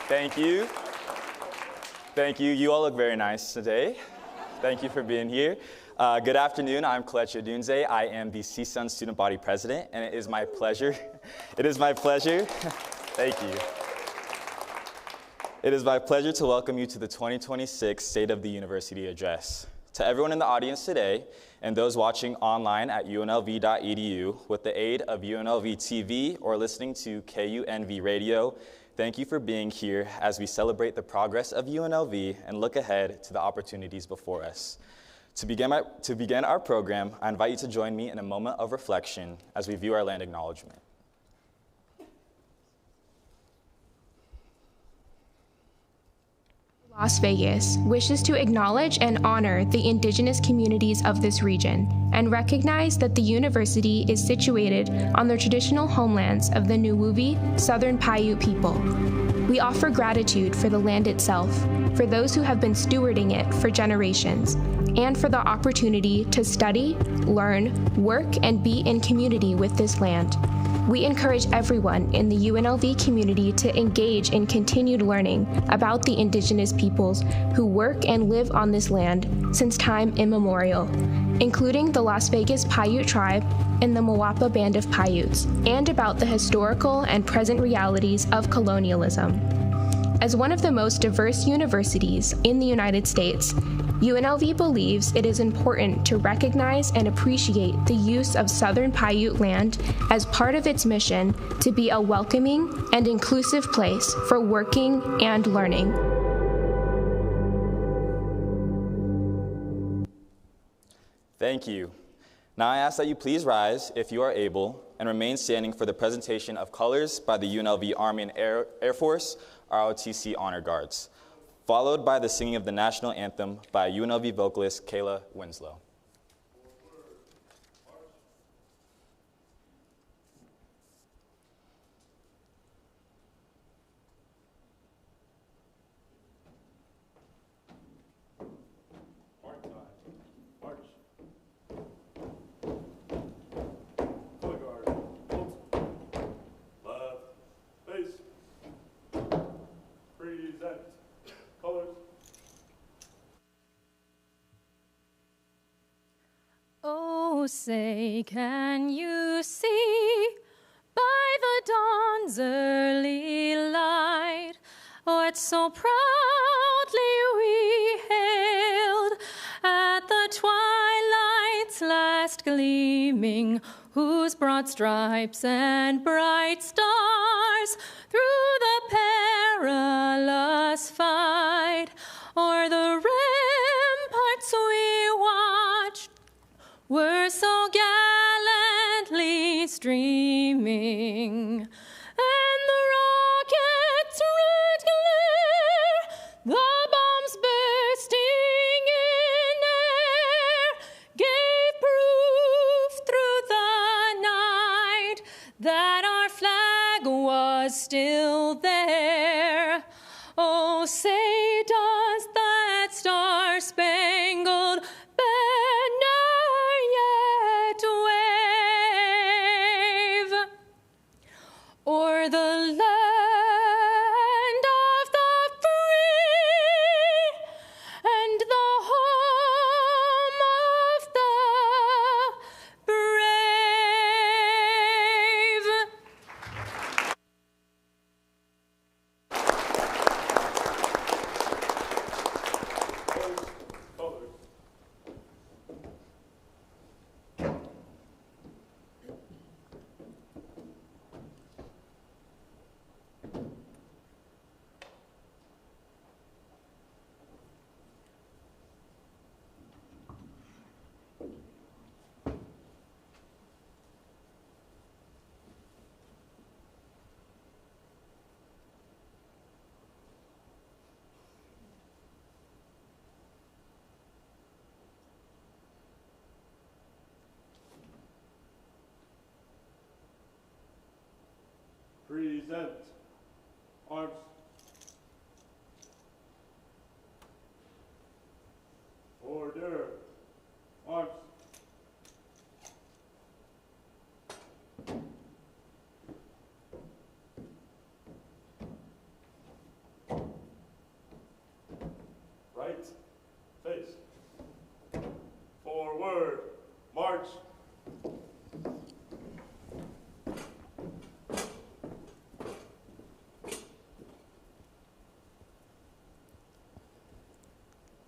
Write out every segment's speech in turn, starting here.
Thank you. Thank you. You all look very nice today. Thank you for being here. Good afternoon. I'm Kelechi Odunze. I am the CSUN Student Body President, and it is my pleasure. Thank you. It is my pleasure to welcome you to the 2026 State of the University Address. To everyone in the audience today, and those watching online at unlv.edu, with the aid of UNLV TV or listening to KUNV Radio, thank you for being here as we celebrate the progress of UNLV and look ahead to the opportunities before us. To begin our program, I invite you to join me in a moment of reflection as we view our land acknowledgement. Las Vegas wishes to acknowledge and honor the indigenous communities of this region and recognize that the university is situated on the traditional homelands of the Nuwuvi Southern Paiute people. We offer gratitude for the land itself, for those who have been stewarding it for generations, and for the opportunity to study, learn, work, and be in community with this land. We encourage everyone in the UNLV community to engage in continued learning about the indigenous peoples who work and live on this land since time immemorial, including the Las Vegas Paiute tribe and the Mawapa Band of Paiutes, and about the historical and present realities of colonialism. As one of the most diverse universities in the United States, UNLV believes it is important to recognize and appreciate the use of Southern Paiute land as part of its mission to be a welcoming and inclusive place for working and learning. Thank you. Now I ask that you please rise, if you are able, and remain standing for the presentation of colors by the UNLV Army and Air Force, ROTC Honor Guards, followed by the singing of the national anthem by UNLV vocalist Kayla Winslow. Oh, say, can you see by the dawn's early light what so proudly we hailed at the twilight's last gleaming, whose broad stripes and bright stars through the perilous fight o'er the ramparts we watched were so gallantly streaming, and the rocket's red glare, the bombs bursting in air, gave proof through the night that our flag was still there. Oh, say does that star-spangled o'er the land of the free and the home of the brave.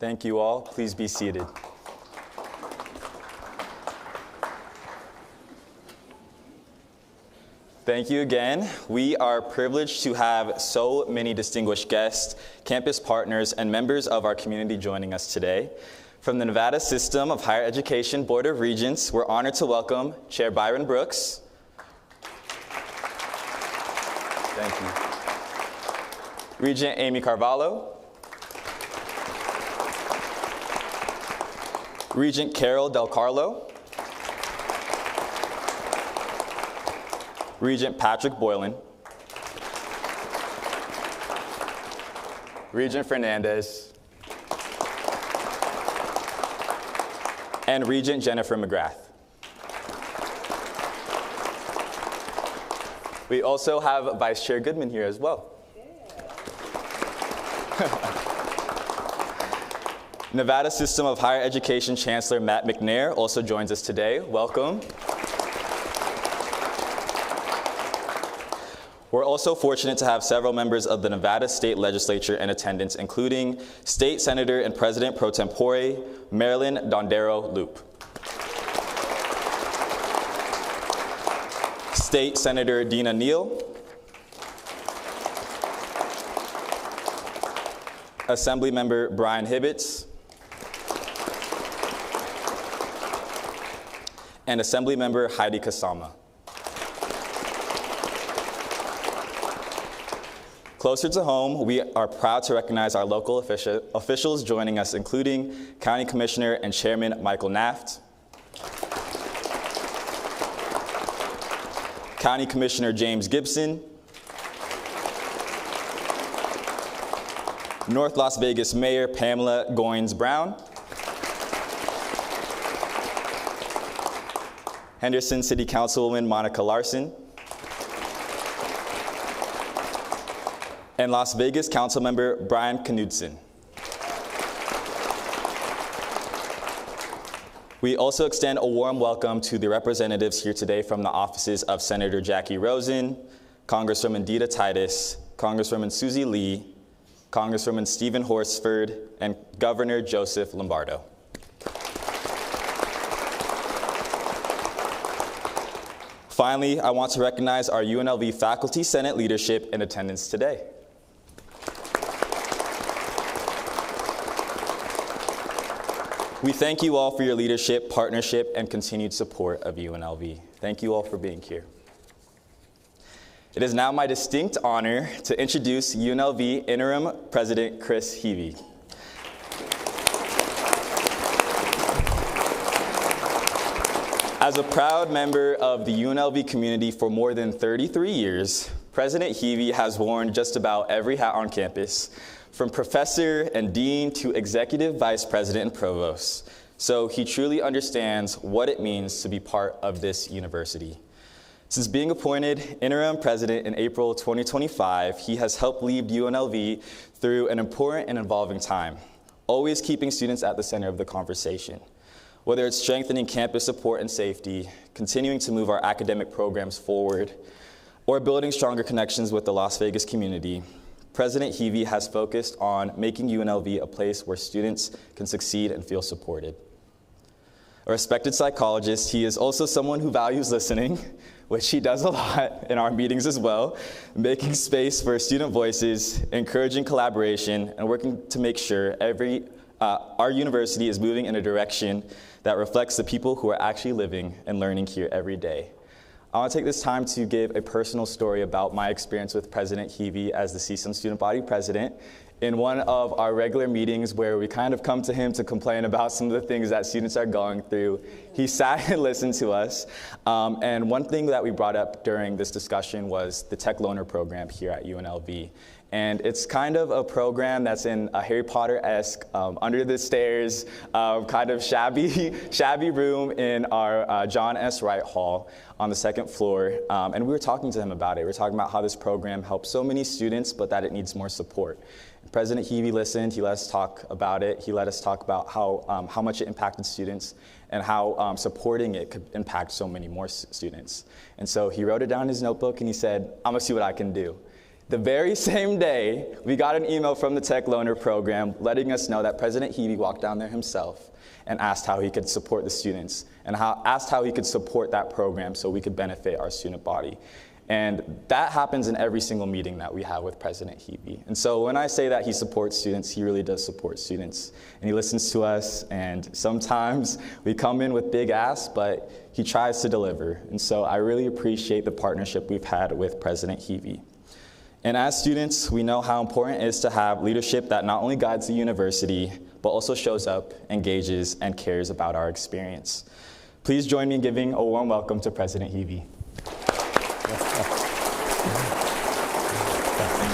Thank you all. Please be seated. Thank you again. We are privileged to have so many distinguished guests, campus partners, and members of our community joining us today. From the Nevada System of Higher Education Board of Regents, we're honored to welcome Chair Byron Brooks. Thank you. Regent Amy Carvalho. Regent Carol Del Carlo. Regent Patrick Boylan. Regent Fernandez. And Regent Jennifer McGrath. We also have Vice Chair Goodman here as well. Nevada System of Higher Education Chancellor Matt McNair also joins us today. Welcome. We're also fortunate to have several members of the Nevada State Legislature in attendance, including State Senator and President Pro Tempore Marilyn Dondero Loop, State Senator Dina Neal, Assemblymember Brian Hibbets, and Assemblymember Heidi Kasama. Closer to home, we are proud to recognize our local officials joining us, including County Commissioner and Chairman Michael Naft, County Commissioner James Gibson, North Las Vegas Mayor Pamela Goins Brown, Henderson City Councilwoman Monica Larson, and Las Vegas Councilmember Brian Knudsen. We also extend a warm welcome to the representatives here today from the offices of Senator Jackie Rosen, Congresswoman Dita Titus, Congresswoman Susie Lee, Congresswoman Stephen Horsford, and Governor Joseph Lombardo. Finally, I want to recognize our UNLV Faculty Senate leadership in attendance today. We thank you all for your leadership, partnership, and continued support of UNLV. Thank you all for being here. It is now my distinct honor to introduce UNLV Interim President Chris Heavey. As a proud member of the UNLV community for more than 33 years, President Heavey has worn just about every hat on campus, from professor and dean to executive vice president and provost. So he truly understands what it means to be part of this university. Since being appointed interim president in April 2025, he has helped lead UNLV through an important and evolving time, always keeping students at the center of the conversation. Whether it's strengthening campus support and safety, continuing to move our academic programs forward, or building stronger connections with the Las Vegas community, President Heavey has focused on making UNLV a place where students can succeed and feel supported. A respected psychologist, he is also someone who values listening, which he does a lot in our meetings as well, making space for student voices, encouraging collaboration, and working to make sure our university is moving in a direction that reflects the people who are actually living and learning here every day. I want to take this time to give a personal story about my experience with President Heavey as the CSUN Student Body President. In one of our regular meetings where we kind of come to him to complain about some of the things that students are going through, he sat and listened to us. And one thing that we brought up during this discussion was the Tech Loaner program here at UNLV. And it's kind of a program that's in a Harry Potter-esque, under the stairs, kind of shabby room in our John S. Wright Hall on the second floor. And we were talking to him about it. We were talking about how this program helps so many students, but that it needs more support. President Heavey listened. He let us talk about it. He let us talk about how much it impacted students and how supporting it could impact so many more students. And so he wrote it down in his notebook and he said, I'm gonna see what I can do. The very same day, we got an email from the Tech Loaner program letting us know that President Heavey walked down there himself and asked how he could support the students and asked how he could support that program so we could benefit our student body. And that happens in every single meeting that we have with President Heavey. And so when I say that he supports students, he really does support students. And he listens to us, and sometimes we come in with big asks, but he tries to deliver. And so I really appreciate the partnership we've had with President Heavey. And as students, we know how important it is to have leadership that not only guides the university, but also shows up, engages, and cares about our experience. Please join me in giving a warm welcome to President Heavey.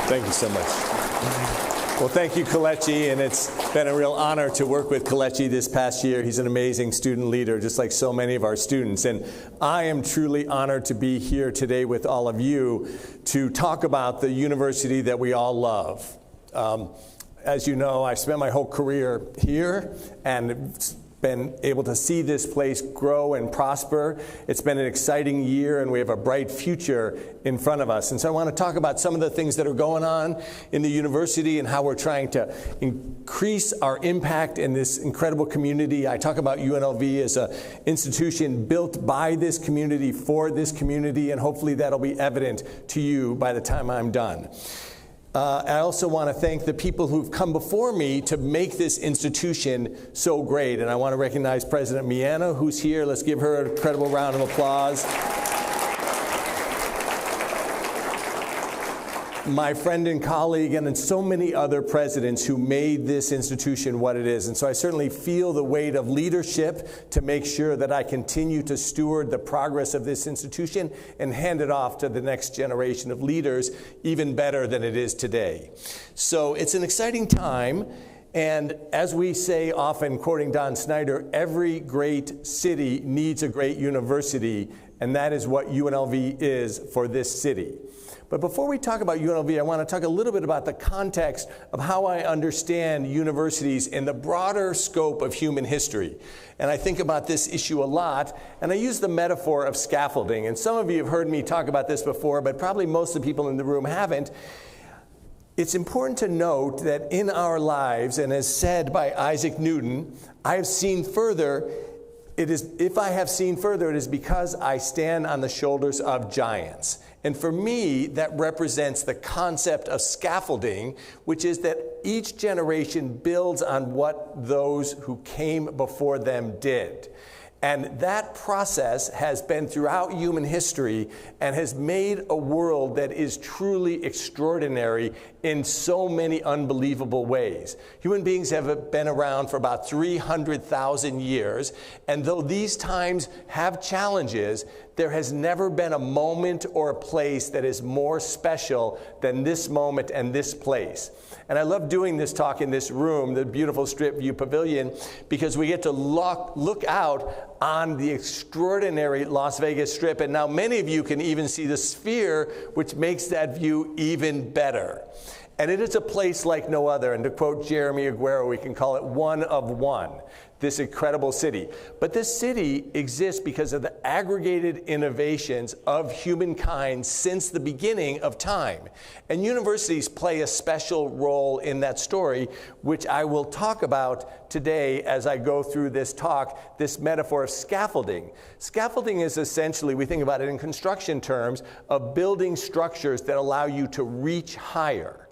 Thank you so much. Well, thank you, Kelechi, and it's been a real honor to work with Kelechi this past year. He's an amazing student leader, just like so many of our students. And I am truly honored to be here today with all of you to talk about the university that we all love. As you know, I've spent my whole career here and been able to see this place grow and prosper. It's been an exciting year, and we have a bright future in front of us. And so I want to talk about some of the things that are going on in the university and how we're trying to increase our impact in this incredible community. I talk about UNLV as an institution built by this community for this community, and hopefully that'll be evident to you by the time I'm done. I also want to thank the people who've come before me to make this institution so great. And I want to recognize President Miana, who's here. Let's give her an incredible round of applause. My friend and colleague, and then so many other presidents who made this institution what it is. And so I certainly feel the weight of leadership to make sure that I continue to steward the progress of this institution and hand it off to the next generation of leaders even better than it is today. So it's an exciting time. And as we say often, quoting Don Snyder, every great city needs a great university, and that is what UNLV is for this city. But before we talk about UNLV, I want to talk a little bit about the context of how I understand universities in the broader scope of human history. And I think about this issue a lot, and I use the metaphor of scaffolding. And some of you have heard me talk about this before, but probably most of the people in the room haven't. It's important to note that in our lives, and as said by Isaac Newton, I have seen further. If I have seen further, it is because I stand on the shoulders of giants. And for me, that represents the concept of scaffolding, which is that each generation builds on what those who came before them did. And that process has been throughout human history and has made a world that is truly extraordinary in so many unbelievable ways. Human beings have been around for about 300,000 years, and though these times have challenges, there has never been a moment or a place that is more special than this moment and this place. And I love doing this talk in this room, the beautiful Strip View Pavilion, because we get to look out on the extraordinary Las Vegas Strip. And now many of you can even see the sphere, which makes that view even better. And it is a place like no other. And to quote Jeremy Aguero, we can call it one of one, this incredible city. But this city exists because of the aggregated innovations of humankind since the beginning of time. And universities play a special role in that story, which I will talk about today as I go through this talk, this metaphor of scaffolding. Scaffolding is essentially, we think about it in construction terms, of building structures that allow you to reach higher.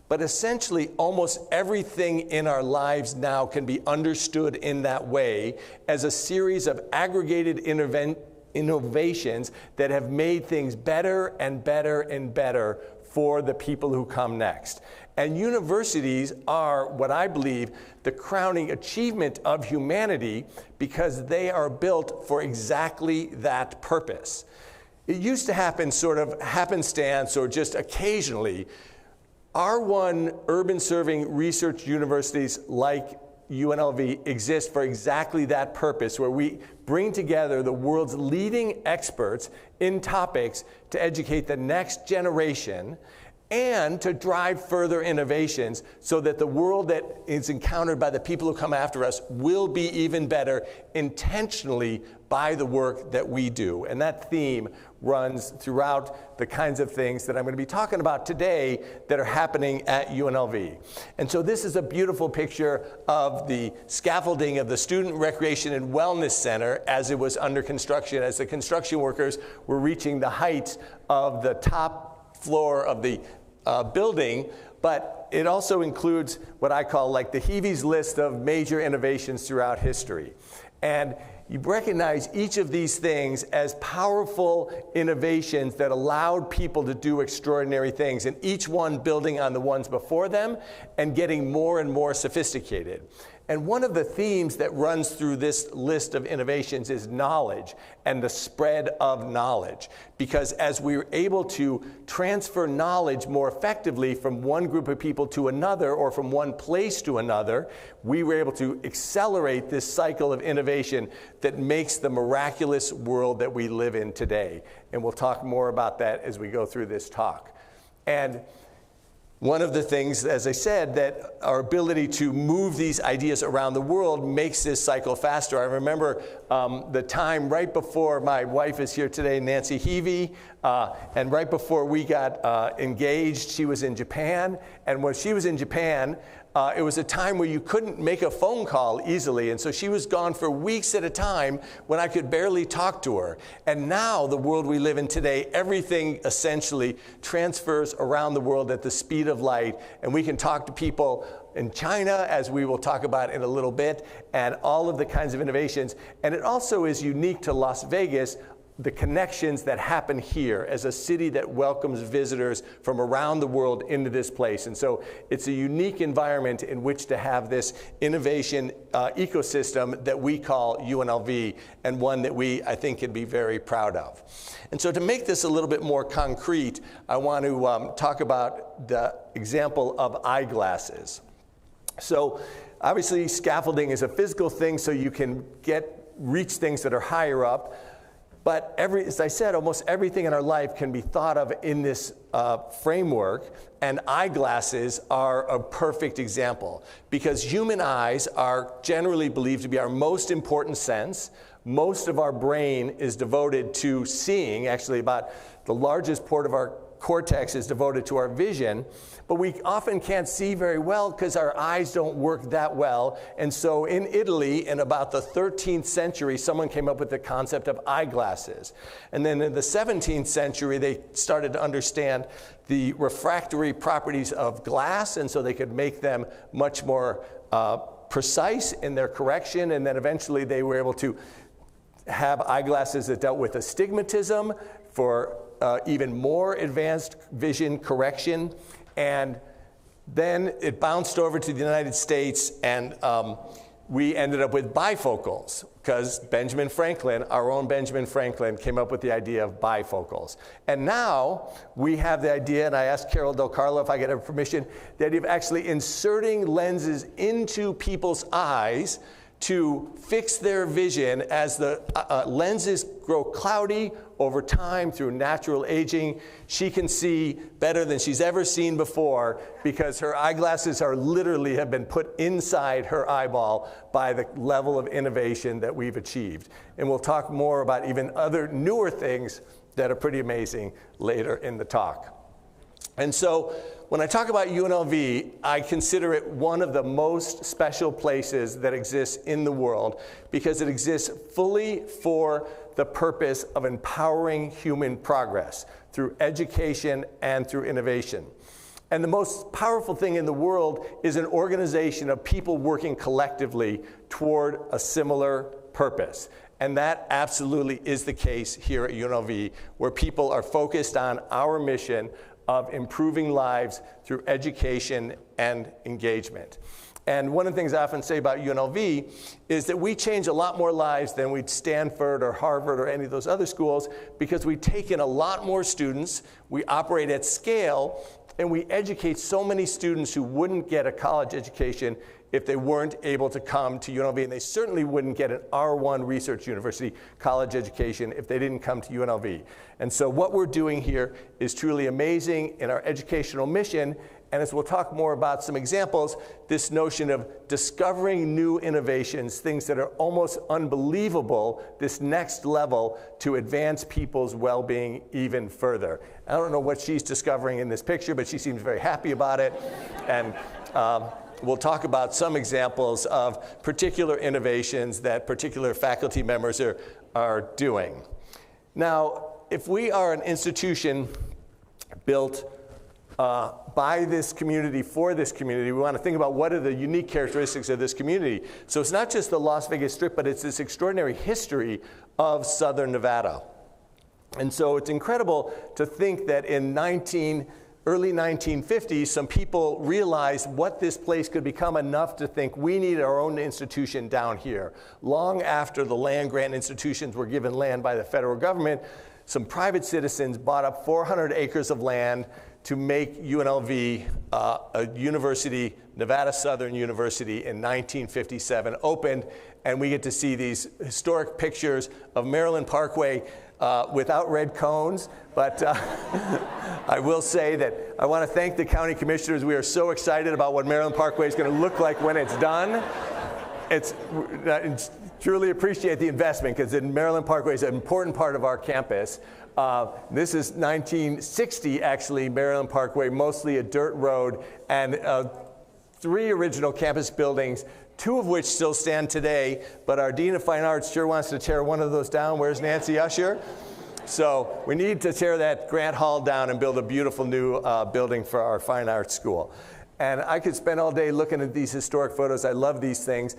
But essentially, almost everything in our lives now can be understood in that way as a series of aggregated innovations that have made things better and better and better for the people who come next. And universities are, what I believe, the crowning achievement of humanity because they are built for exactly that purpose. It used to happen sort of happenstance or just occasionally. R1 urban-serving research universities like UNLV exist for exactly that purpose, where we bring together the world's leading experts in topics to educate the next generation and to drive further innovations so that the world that is encountered by the people who come after us will be even better intentionally by the work that we do. And that theme runs throughout the kinds of things that I'm going to be talking about today that are happening at UNLV. And so this is a beautiful picture of the scaffolding of the Student Recreation and Wellness Center as it was under construction, as the construction workers were reaching the heights of the top floor of the building. But it also includes what I call like the Heavey's list of major innovations throughout history. And you recognize each of these things as powerful innovations that allowed people to do extraordinary things, and each one building on the ones before them and getting more and more sophisticated. And one of the themes that runs through this list of innovations is knowledge and the spread of knowledge. Because as we were able to transfer knowledge more effectively from one group of people to another or from one place to another, we were able to accelerate this cycle of innovation that makes the miraculous world that we live in today. And we'll talk more about that as we go through this talk. And one of the things, as I said, that our ability to move these ideas around the world makes this cycle faster. I remember the time right before my wife is here today, Nancy Heavey, and right before we got engaged, she was in Japan. And when she was in Japan, it was a time where you couldn't make a phone call easily. And so she was gone for weeks at a time when I could barely talk to her. And now, the world we live in today, everything essentially transfers around the world at the speed of light. And we can talk to people in China, as we will talk about in a little bit, and all of the kinds of innovations. And it also is unique to Las Vegas, the connections that happen here as a city that welcomes visitors from around the world into this place. And so it's a unique environment in which to have this innovation ecosystem that we call UNLV, and one that we, I think, can be very proud of. And so to make this a little bit more concrete, I want to talk about the example of eyeglasses. So obviously scaffolding is a physical thing, so you can reach things that are higher up. But as I said, almost everything in our life can be thought of in this framework, and eyeglasses are a perfect example, because human eyes are generally believed to be our most important sense. Most of our brain is devoted to seeing. Actually, about the largest part of our cortex is devoted to our vision, but we often can't see very well because our eyes don't work that well. And so in Italy, in about the 13th century, someone came up with the concept of eyeglasses. And then in the 17th century, they started to understand the refractory properties of glass, and so they could make them much more precise in their correction. And then eventually they were able to have eyeglasses that dealt with astigmatism for even more advanced vision correction. And then it bounced over to the United States, and we ended up with bifocals, because Benjamin Franklin, our own Benjamin Franklin, came up with the idea of bifocals. And now we have the idea, and I asked Carol Del Carlo if I could have permission, the idea of actually inserting lenses into people's eyes to fix their vision as the lenses grow cloudy over time through natural aging. She can see better than she's ever seen before because her eyeglasses are literally have been put inside her eyeball by the level of innovation that we've achieved. And we'll talk more about even other newer things that are pretty amazing later in the talk. And so when I talk about UNLV, I consider it one of the most special places that exists in the world, because it exists fully for the purpose of empowering human progress through education and through innovation. And the most powerful thing in the world is an organization of people working collectively toward a similar purpose. And that absolutely is the case here at UNLV, where people are focused on our mission of improving lives through education and engagement. And one of the things I often say about UNLV is that we change a lot more lives than we'd Stanford or Harvard or any of those other schools, because we take in a lot more students, we operate at scale, and we educate so many students who wouldn't get a college education if they weren't able to come to UNLV, and they certainly wouldn't get an R1 research university college education if they didn't come to UNLV. And so what we're doing here is truly amazing in our educational mission. And as we'll talk more about some examples, this notion of discovering new innovations, things that are almost unbelievable, this next level to advance people's well-being even further. I don't know what she's discovering in this picture, but she seems very happy about it. And we'll talk about some examples of particular innovations that particular faculty members are doing. Now, if we are an institution built by this community, for this community, we want to think about what are the unique characteristics of this community. So it's not just the Las Vegas Strip, but it's this extraordinary history of Southern Nevada. And so it's incredible to think that in early 1950s, some people realized what this place could become enough to think we need our own institution down here. Long after the land grant institutions were given land by the federal government, some private citizens bought up 400 acres of land to make UNLV a university, Nevada Southern University, in 1957, opened, and we get to see these historic pictures of Maryland Parkway without red cones. But I will say that I want to thank the county commissioners. We are so excited about what Maryland Parkway is going to look like when it's done. It's truly appreciate the investment, because Maryland Parkway is an important part of our campus. This is 1960, actually, Maryland Parkway, mostly a dirt road, and 3 original campus buildings, 2 of which still stand today, but our Dean of Fine Arts sure wants to tear one of those down. Where's Nancy Usher? So we need to tear that Grant Hall down and build a beautiful new building for our Fine Arts School. And I could spend all day looking at these historic photos. I love these things.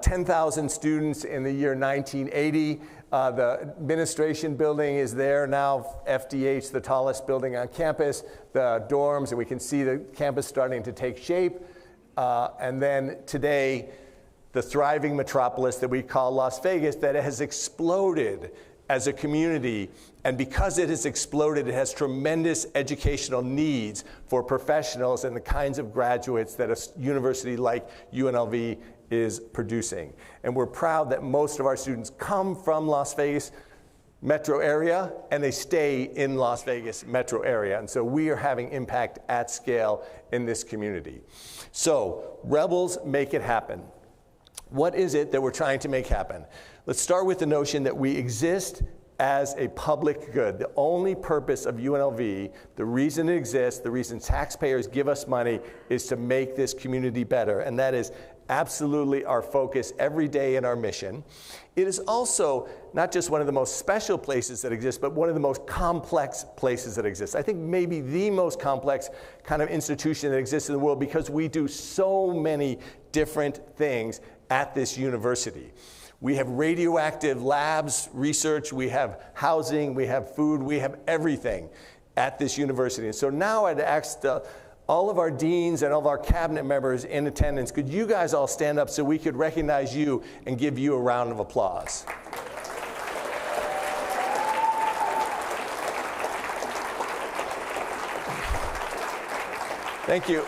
10,000 students in the year 1980. The administration building is there now, FDH, the tallest building on campus. The dorms, and we can see the campus starting to take shape. And then today, the thriving metropolis that we call Las Vegas, that has exploded as a community. And because it has exploded, it has tremendous educational needs for professionals and the kinds of graduates that a university like UNLV is producing. And we're proud that most of our students come from Las Vegas metro area, and they stay in Las Vegas metro area. And so we are having impact at scale in this community. So, Rebels make it happen. What is it that we're trying to make happen? Let's start with the notion that we exist as a public good. The only purpose of UNLV, the reason it exists, the reason taxpayers give us money, is to make this community better. And that is absolutely our focus every day in our mission. It is also not just one of the most special places that exist, but one of the most complex places that exist. I think maybe the most complex kind of institution that exists in the world, because we do so many different things at this university. We have radioactive labs, research, we have housing, we have food, we have everything at this university. And so now I'd ask all of our deans and all of our cabinet members in attendance, could you guys all stand up so we could recognize you and give you a round of applause? Thank you.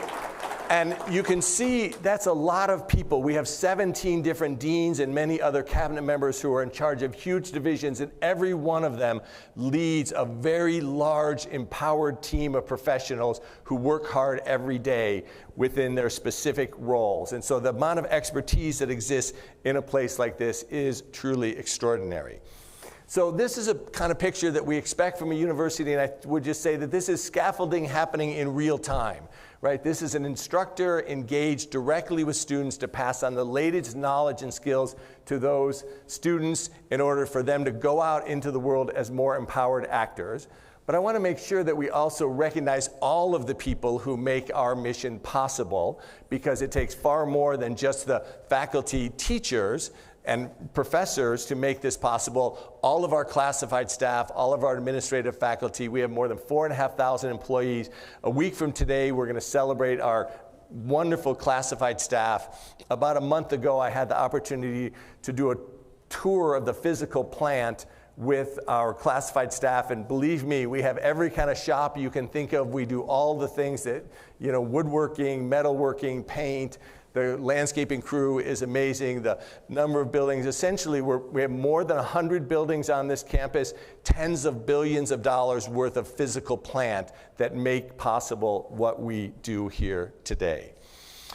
And you can see that's a lot of people. We have 17 different deans and many other cabinet members who are in charge of huge divisions, and every one of them leads a very large, empowered team of professionals who work hard every day within their specific roles. And so the amount of expertise that exists in a place like this is truly extraordinary. So this is a kind of picture that we expect from a university, and I would just say that this is scaffolding happening in real time. Right? This is an instructor engaged directly with students to pass on the latest knowledge and skills to those students in order for them to go out into the world as more empowered actors. But I want to make sure that we also recognize all of the people who make our mission possible, because it takes far more than just the faculty teachers and professors to make this possible. All of our classified staff, all of our administrative faculty, we have more than 4,500 employees. A week from today, we're going to celebrate our wonderful classified staff. About a month ago, I had the opportunity to do a tour of the physical plant with our classified staff, and believe me, we have every kind of shop you can think of. We do all the things that, woodworking, metalworking, paint. The landscaping crew is amazing. The number of buildings, essentially, we have more than 100 buildings on this campus, tens of billions of dollars worth of physical plant that make possible what we do here today.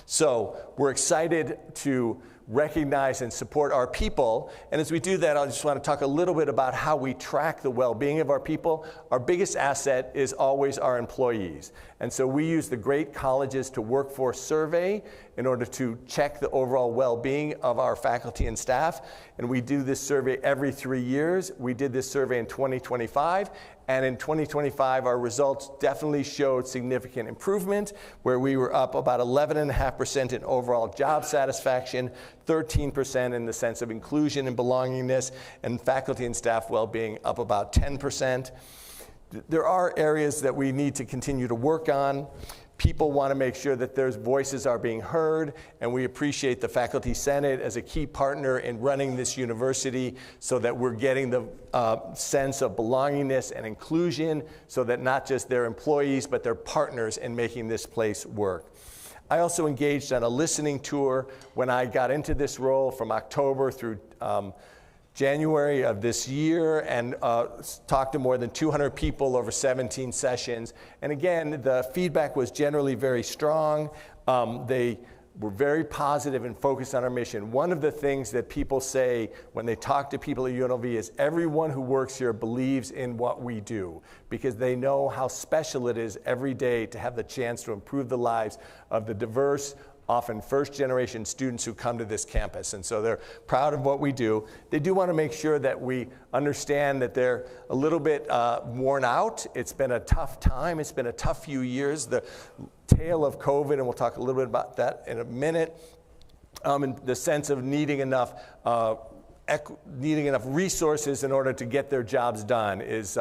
So we're excited to recognize and support our people. And as we do that, I just want to talk a little bit about how we track the well-being of our people. Our biggest asset is always our employees. And so we use the Great Colleges to Workforce Survey in order to check the overall well-being of our faculty and staff. And we do this survey every 3 years. We did this survey in 2025. And in 2025, our results definitely showed significant improvement, where we were up about 11.5% in overall job satisfaction, 13% in the sense of inclusion and belongingness, and faculty and staff well-being up about 10%. There are areas that we need to continue to work on. People want to make sure that their voices are being heard, and we appreciate the Faculty Senate as a key partner in running this university so that we're getting the sense of belongingness and inclusion so that not just their employees, but their partners in making this place work. I also engaged on a listening tour when I got into this role from October through January of this year, and talked to more than 200 people over 17 sessions. And again, the feedback was generally very strong. They were very positive and focused on our mission. One of the things that people say when they talk to people at UNLV is everyone who works here believes in what we do, because they know how special it is every day to have the chance to improve the lives of the diverse, often first-generation students who come to this campus. And so they're proud of what we do. They do want to make sure that we understand that they're a little bit worn out. It's been a tough time. It's been a tough few years. The tale of COVID, and we'll talk a little bit about that in a minute, in the sense of needing enough resources in order to get their jobs done is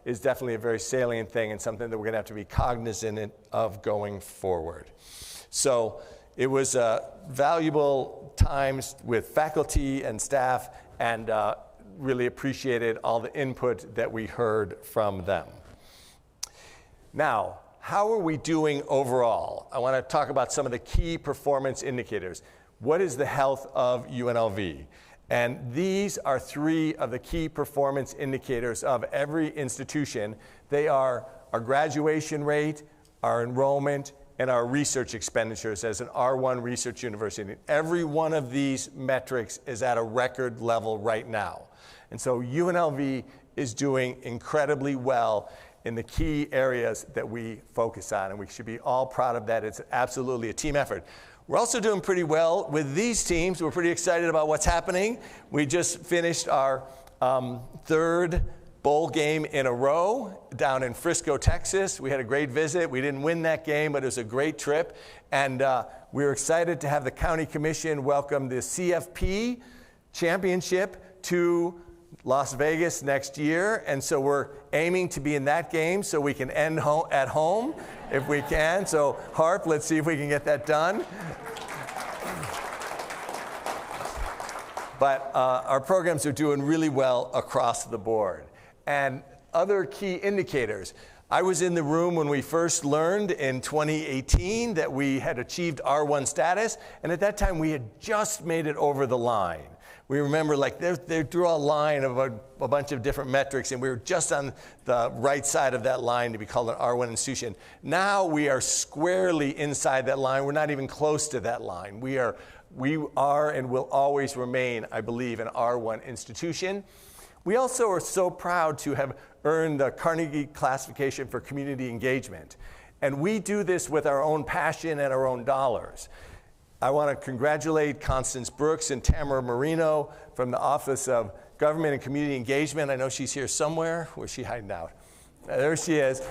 definitely a very salient thing, and something that we're going to have to be cognizant of going forward. So it was valuable times with faculty and staff, and really appreciated all the input that we heard from them. Now, how are we doing overall? I want to talk about some of the key performance indicators. What is the health of UNLV? And these are 3 of the key performance indicators of every institution. They are our graduation rate, our enrollment, and our research expenditures as an R1 research university. Every one of these metrics is at a record level right now. And so UNLV is doing incredibly well in the key areas that we focus on, and we should be all proud of that. It's absolutely a team effort. We're also doing pretty well with these teams. We're pretty excited about what's happening. We just finished our 3rd bowl game in a row down in Frisco, Texas. We had a great visit. We didn't win that game, but it was a great trip. And we were excited to have the County Commission welcome the CFP Championship to Las Vegas next year. And so we're aiming to be in that game so we can end at home if we can. So Harp, let's see if we can get that done. But our programs are doing really well across the board. And other key indicators. I was in the room when we first learned in 2018 that we had achieved R1 status, and at that time we had just made it over the line. We remember, like, they drew a line of a bunch of different metrics, and we were just on the right side of that line to be called an R1 institution. Now we are squarely inside that line. We're not even close to that line. We are and will always remain, I believe, an R1 institution. We also are so proud to have earned the Carnegie classification for community engagement. And we do this with our own passion and our own dollars. I want to congratulate Constance Brooks and Tamara Marino from the Office of Government and Community Engagement. I know she's here somewhere. Where's she hiding out? There she is.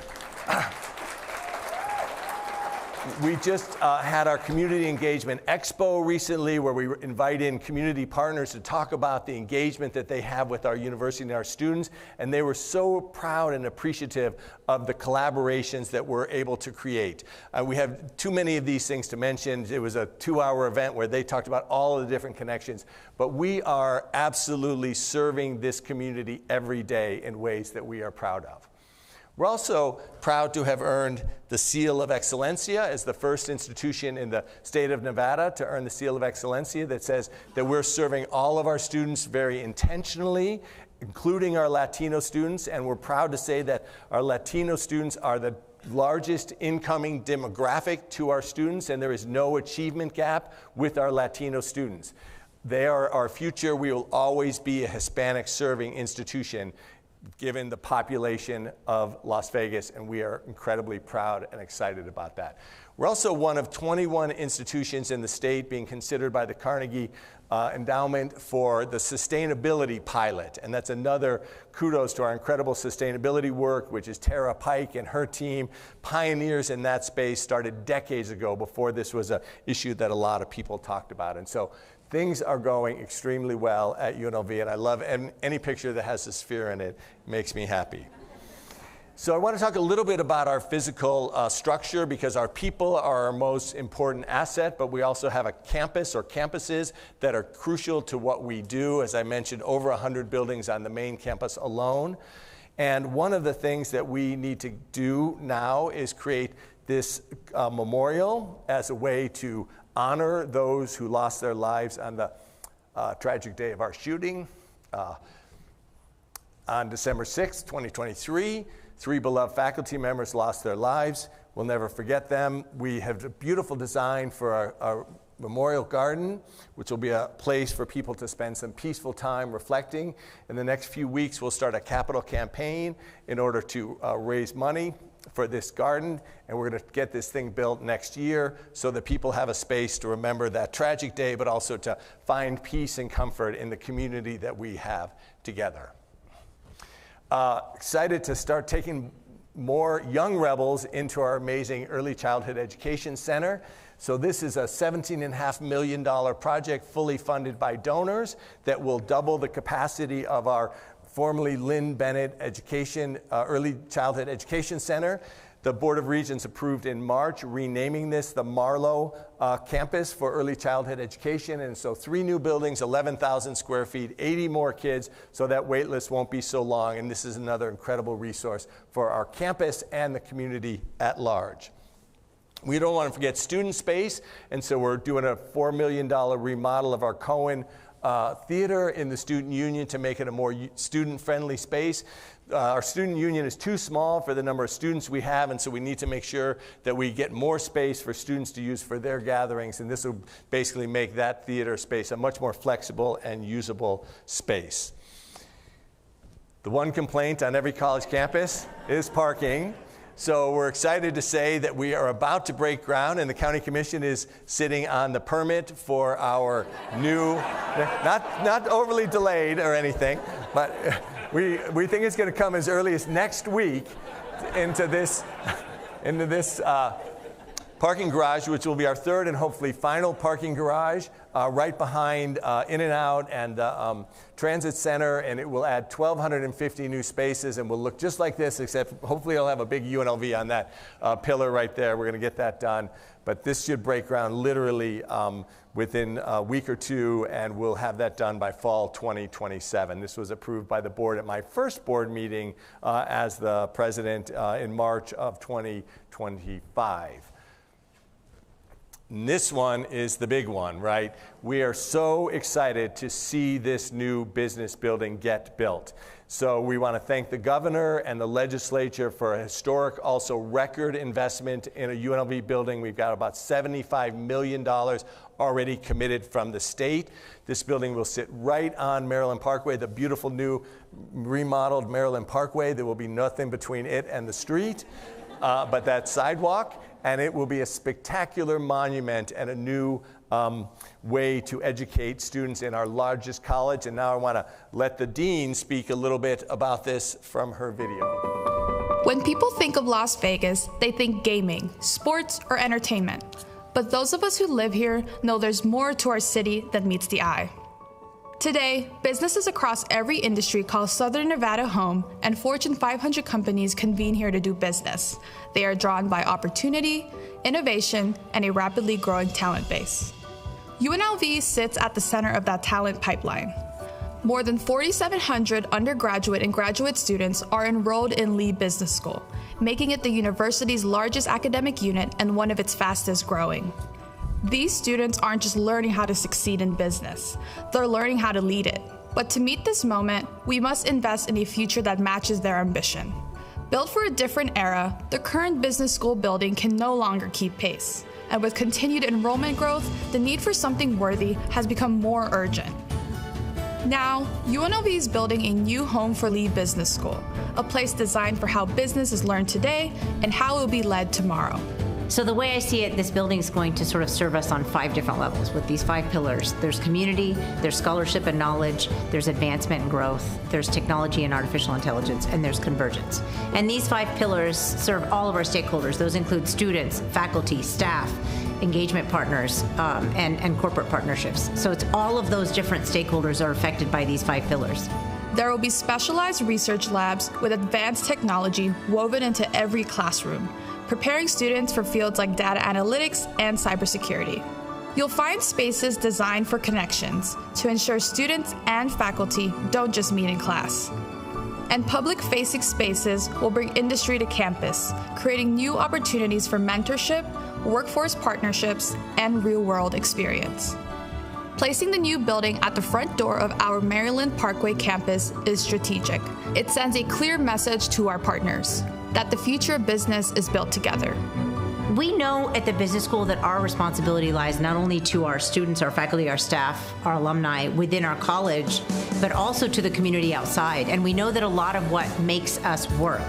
We just had our Community Engagement Expo recently, where we invite in community partners to talk about the engagement that they have with our university and our students, and they were so proud and appreciative of the collaborations that we're able to create. We have too many of these things to mention. It was a 2-hour event where they talked about all of the different connections, but we are absolutely serving this community every day in ways that we are proud of. We're also proud to have earned the Seal of Excellencia as the first institution in the state of Nevada to earn the Seal of Excellencia that says that we're serving all of our students very intentionally, including our Latino students, and we're proud to say that our Latino students are the largest incoming demographic to our students, and there is no achievement gap with our Latino students. They are our future. We will always be a Hispanic serving institution given the population of Las Vegas, and we are incredibly proud and excited about that. We're also one of 21 institutions in the state being considered by the Carnegie Endowment for the sustainability pilot, and that's another kudos to our incredible sustainability work, which is Tara Pike and her team, pioneers in that space, started decades ago before this was an issue that a lot of people talked about. And so things are going extremely well at UNLV, and I love any picture that has a sphere in it. It makes me happy. So I want to talk a little bit about our physical structure, because our people are our most important asset, but we also have a campus or campuses that are crucial to what we do. As I mentioned, over 100 buildings on the main campus alone. And one of the things that we need to do now is create this memorial as a way to honor those who lost their lives on the tragic day of our shooting. On December 6, 2023, 3 beloved faculty members lost their lives. We'll never forget them. We have a beautiful design for our memorial garden, which will be a place for people to spend some peaceful time reflecting. In the next few weeks, we'll start a capital campaign in order to raise money for this garden, and we're going to get this thing built next year so that people have a space to remember that tragic day, but also to find peace and comfort in the community that we have together. Excited to start taking more young rebels into our amazing Early Childhood Education Center. So this is a $17.5 million project fully funded by donors that will double the capacity of our formerly Lynn Bennett Early Childhood Education Center. The Board of Regents approved in March renaming this the Marlowe campus for early childhood education. And so 3 new buildings, 11,000 square feet, 80 more kids, so that wait list won't be so long. And this is another incredible resource for our campus and the community at large. We don't want to forget student space, and so we're doing a $4 million remodel of our Cohen theater in the student union to make it a more student-friendly space. Our student union is too small for the number of students we have, and so we need to make sure that we get more space for students to use for their gatherings, and this will basically make that theater space a much more flexible and usable space. The one complaint on every college campus is parking. So we're excited to say that we are about to break ground, and the County Commission is sitting on the permit for our new, not overly delayed or anything, but we think it's going to come as early as next week into this parking garage, which will be our third and hopefully final parking garage, right behind In-N-Out and the Transit Center, and it will add 1,250 new spaces and will look just like this, except hopefully it'll have a big UNLV on that pillar right there. We're going to get that done. But this should break ground literally within a week or two, and we'll have that done by fall 2027. This was approved by the board at my first board meeting as the president in March of 2025. And this one is the big one, right? We are so excited to see this new business building get built. So we want to thank the governor and the legislature for a historic, also record investment in a UNLV building. We've got about $75 million already committed from the state. This building will sit right on Maryland Parkway, the beautiful new remodeled Maryland Parkway. There will be nothing between it and the street, but that sidewalk. And it will be a spectacular monument and a new way to educate students in our largest college. And now I want to let the dean speak a little bit about this from her video. When people think of Las Vegas, they think gaming, sports, or entertainment. But those of us who live here know there's more to our city than meets the eye. Today, businesses across every industry call Southern Nevada home, and Fortune 500 companies convene here to do business. They are drawn by opportunity, innovation, and a rapidly growing talent base. UNLV sits at the center of that talent pipeline. More than 4,700 undergraduate and graduate students are enrolled in Lee Business School, making it the university's largest academic unit and one of its fastest growing. These students aren't just learning how to succeed in business, they're learning how to lead it. But to meet this moment, we must invest in a future that matches their ambition. Built for a different era, the current business school building can no longer keep pace. And with continued enrollment growth, the need for something worthy has become more urgent. Now, UNLV is building a new home for Lee Business School, a place designed for how business is learned today and how it will be led tomorrow. So the way I see it, this building is going to sort of serve us on 5 different levels with these 5 pillars. There's community, there's scholarship and knowledge, there's advancement and growth, there's technology and artificial intelligence, and there's convergence. And these 5 pillars serve all of our stakeholders. Those include students, faculty, staff, engagement partners, and corporate partnerships. So it's all of those different stakeholders are affected by these 5 pillars. There will be specialized research labs with advanced technology woven into every classroom, preparing students for fields like data analytics and cybersecurity. You'll find spaces designed for connections to ensure students and faculty don't just meet in class. And public-facing spaces will bring industry to campus, creating new opportunities for mentorship, workforce partnerships, and real-world experience. Placing the new building at the front door of our Maryland Parkway campus is strategic. It sends a clear message to our partners that the future of business is built together. We know at the business school that our responsibility lies not only to our students, our faculty, our staff, our alumni within our college, but also to the community outside. And we know that a lot of what makes us work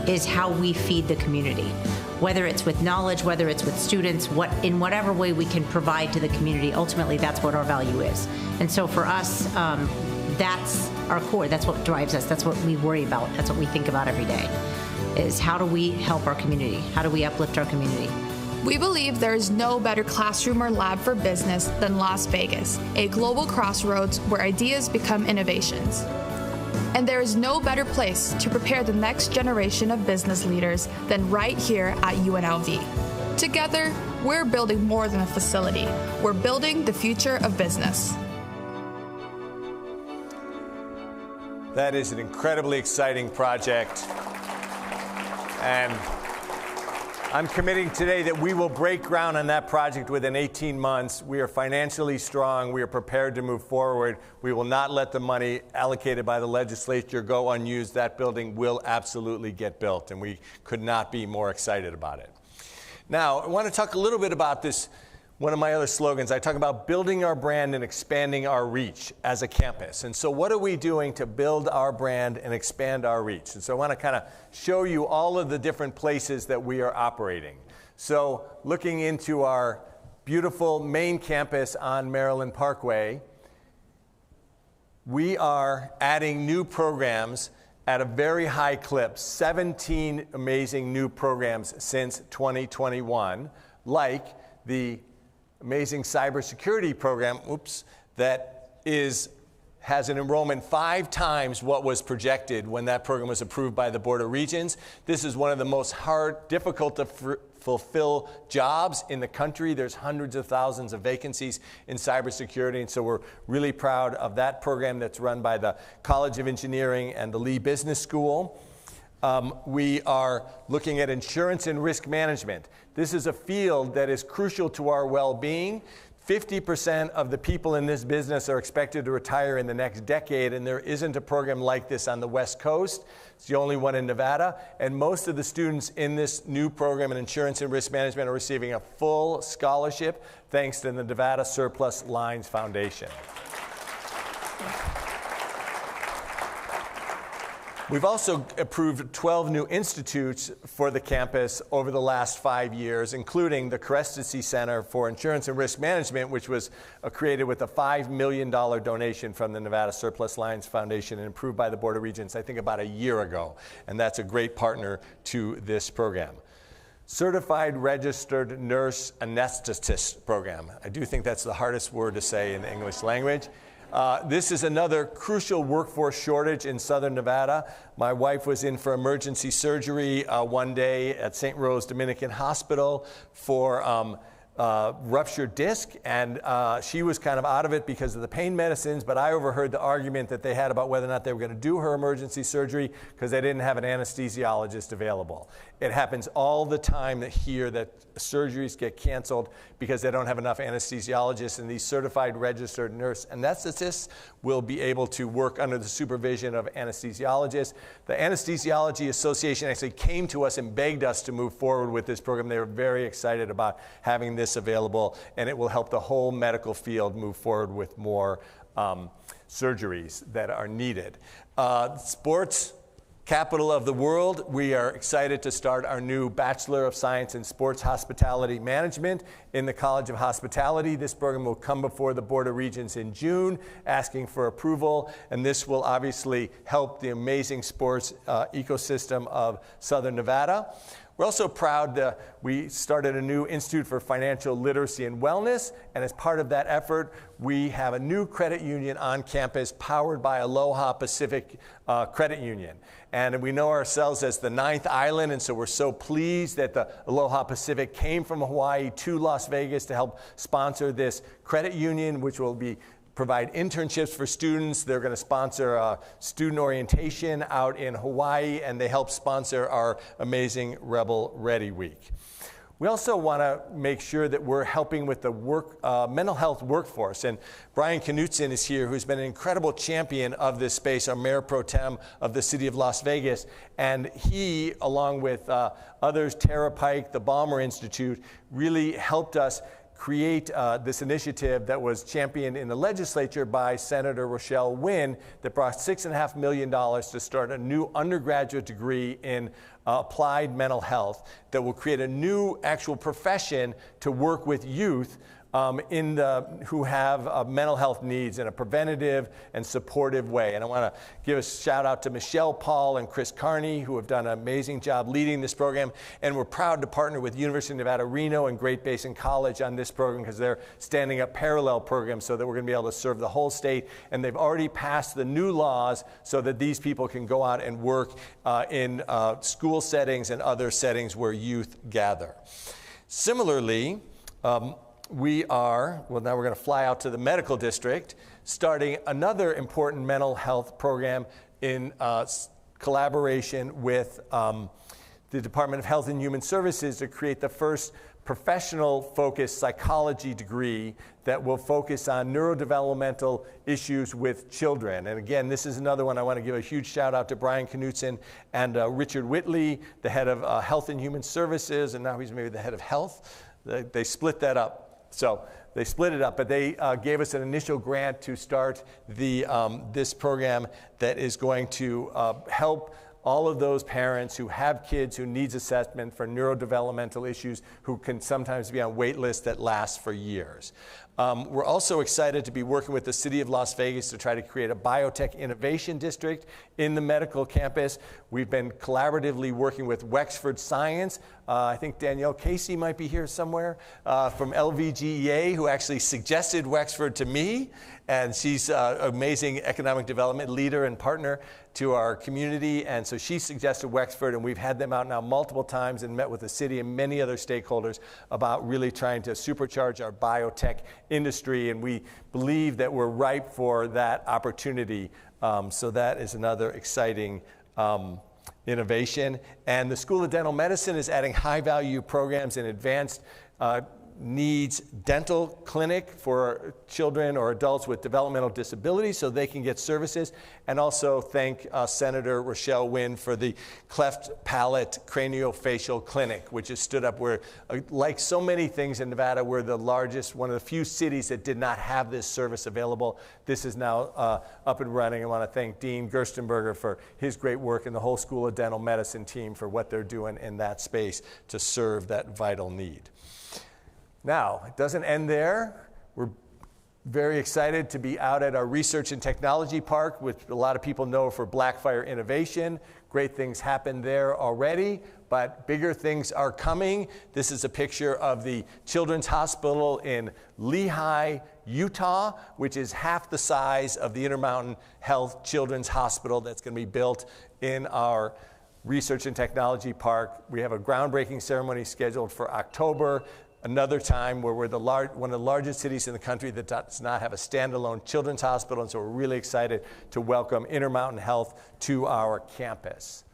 is how we feed the community. Whether it's with knowledge, whether it's with students, in whatever way we can provide to the community, ultimately that's what our value is. And so for us, that's our core, that's what drives us, that's what we worry about, that's what we think about every day, is how do we help our community? How do we uplift our community? We believe there is no better classroom or lab for business than Las Vegas, a global crossroads where ideas become innovations. And there is no better place to prepare the next generation of business leaders than right here at UNLV. Together, we're building more than a facility. We're building the future of business. That is an incredibly exciting project. And I'm committing today that we will break ground on that project within 18 months. We are financially strong. We are prepared to move forward. We will not let the money allocated by the legislature go unused. That building will absolutely get built, and we could not be more excited about it. Now, I want to talk a little bit about this. One of my other slogans, I talk about building our brand and expanding our reach as a campus. And so what are we doing to build our brand and expand our reach? And so I want to kind of show you all of the different places that we are operating. So looking into our beautiful main campus on Maryland Parkway, we are adding new programs at a very high clip, 17 amazing new programs since 2021, like the amazing cybersecurity program, that has an enrollment 5 times what was projected when that program was approved by the Board of Regents. This is one of the most difficult to fulfill jobs in the country. There's hundreds of thousands of vacancies in cybersecurity, and so we're really proud of that program that's run by the College of Engineering and the Lee Business School. We are looking at insurance and risk management. This is a field that is crucial to our well-being. 50% of the people in this business are expected to retire in the next decade, and there isn't a program like this on the West Coast. It's the only one in Nevada, and most of the students in this new program in insurance and risk management are receiving a full scholarship thanks to the Nevada Surplus Lines Foundation. We've also approved 12 new institutes for the campus over the last 5 years, including the Crescency Center for Insurance and Risk Management, which was created with a $5 million donation from the Nevada Surplus Lines Foundation and approved by the Board of Regents, I think, about a year ago. And that's a great partner to this program. Certified Registered Nurse Anesthetist Program. I do think that's the hardest word to say in the English language. This is another crucial workforce shortage in Southern Nevada. My wife was in for emergency surgery one day at St. Rose Dominican Hospital for ruptured disc, and she was kind of out of it because of the pain medicines, but I overheard the argument that they had about whether or not they were going to do her emergency surgery because they didn't have an anesthesiologist available. It happens all the time here that surgeries get canceled because they don't have enough anesthesiologists, and these certified registered nurse anesthetists will be able to work under the supervision of anesthesiologists. The Anesthesiology Association actually came to us and begged us to move forward with this program. They were very excited about having this available, and it will help the whole medical field move forward with more surgeries that are needed. Sports capital of the world, we are excited to start our new Bachelor of Science in Sports Hospitality Management in the College of Hospitality. This program will come before the Board of Regents in June, asking for approval, and this will obviously help the amazing sports ecosystem of Southern Nevada. We're also proud that we started a new Institute for Financial Literacy and Wellness, and as part of that effort, we have a new credit union on campus powered by Aloha Pacific Credit Union. And we know ourselves as the 9th island, and so we're so pleased that the Aloha Pacific came from Hawaii to Las Vegas to help sponsor this credit union, which will provide internships for students. They're going to sponsor student orientation out in Hawaii, and they help sponsor our amazing Rebel Ready Week. We also want to make sure that we're helping with the mental health workforce. And Brian Knutson is here, who's been an incredible champion of this space, our Mayor Pro Tem of the City of Las Vegas. And he, along with others, Tara Pike, the Balmer Institute, really helped us create this initiative that was championed in the legislature by Senator Rochelle Wynn that brought $6.5 million to start a new undergraduate degree in applied mental health that will create a new actual profession to work with youth who have mental health needs in a preventative and supportive way. And I want to give a shout out to Michelle Paul and Chris Carney, who have done an amazing job leading this program. And we're proud to partner with University of Nevada, Reno and Great Basin College on this program because they're standing up parallel programs so that we're going to be able to serve the whole state. And they've already passed the new laws so that these people can go out and work in school settings and other settings where youth gather. Similarly, now we're going to fly out to the medical district, starting another important mental health program in collaboration with the Department of Health and Human Services to create the first professional-focused psychology degree that will focus on neurodevelopmental issues with children. And again, this is another one I want to give a huge shout out to Brian Knutson and Richard Whitley, the head of Health and Human Services, and now he's maybe the head of Health. They split that up. So they split it up, but they gave us an initial grant to start this program that is going to help all of those parents who have kids who needs assessment for neurodevelopmental issues who can sometimes be on wait lists that last for years. We're also excited to be working with the City of Las Vegas to try to create a biotech innovation district in the medical campus. We've been collaboratively working with Wexford Science. I think Danielle Casey might be here somewhere from LVGEA, who actually suggested Wexford to me. And she's an amazing economic development leader and partner to our community. And so she suggested Wexford, and we've had them out now multiple times and met with the city and many other stakeholders about really trying to supercharge our biotech industry. And we believe that we're ripe for that opportunity. So that is another exciting innovation. And the School of Dental Medicine is adding high-value programs in advanced needs dental clinic for children or adults with developmental disabilities so they can get services. And also thank Senator Rochelle Wynn for the cleft palate craniofacial clinic, which is stood up where, like so many things in Nevada, we're the largest, one of the few cities that did not have this service available. This is now up and running. I want to thank Dean Gerstenberger for his great work and the whole School of Dental Medicine team for what they're doing in that space to serve that vital need. Now, it doesn't end there. We're very excited to be out at our Research and Technology Park, which a lot of people know for Blackfire Innovation. Great things happen there already, but bigger things are coming. This is a picture of the Children's Hospital in Lehi, Utah, which is half the size of the Intermountain Health Children's Hospital that's going to be built in our Research and Technology Park. We have a groundbreaking ceremony scheduled for October. Another time where we're one of the largest cities in the country that does not have a standalone children's hospital, and so we're really excited to welcome Intermountain Health to our campus.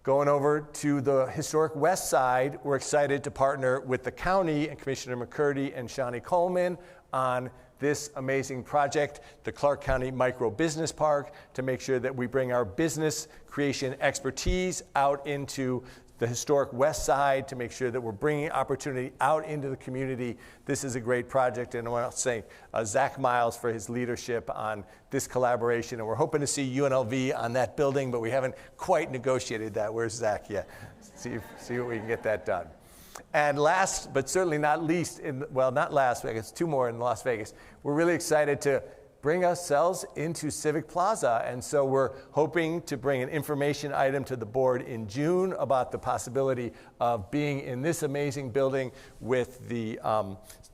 Going over to the historic west side, we're excited to partner with the county and Commissioner McCurdy and Shawnee Coleman on this amazing project, the Clark County Micro Business Park, to make sure that we bring our business creation expertise out into the historic west side, to make sure that we're bringing opportunity out into the community. This is a great project, and I want to thank Zach Miles for his leadership on this collaboration. And we're hoping to see UNLV on that building, but we haven't quite negotiated that. Where's Zach yet? See what we can get that done. And last, but certainly not least, not last, I guess two more in Las Vegas, we're really excited to bring ourselves into Civic Plaza. And so we're hoping to bring an information item to the board in June about the possibility of being in this amazing building with the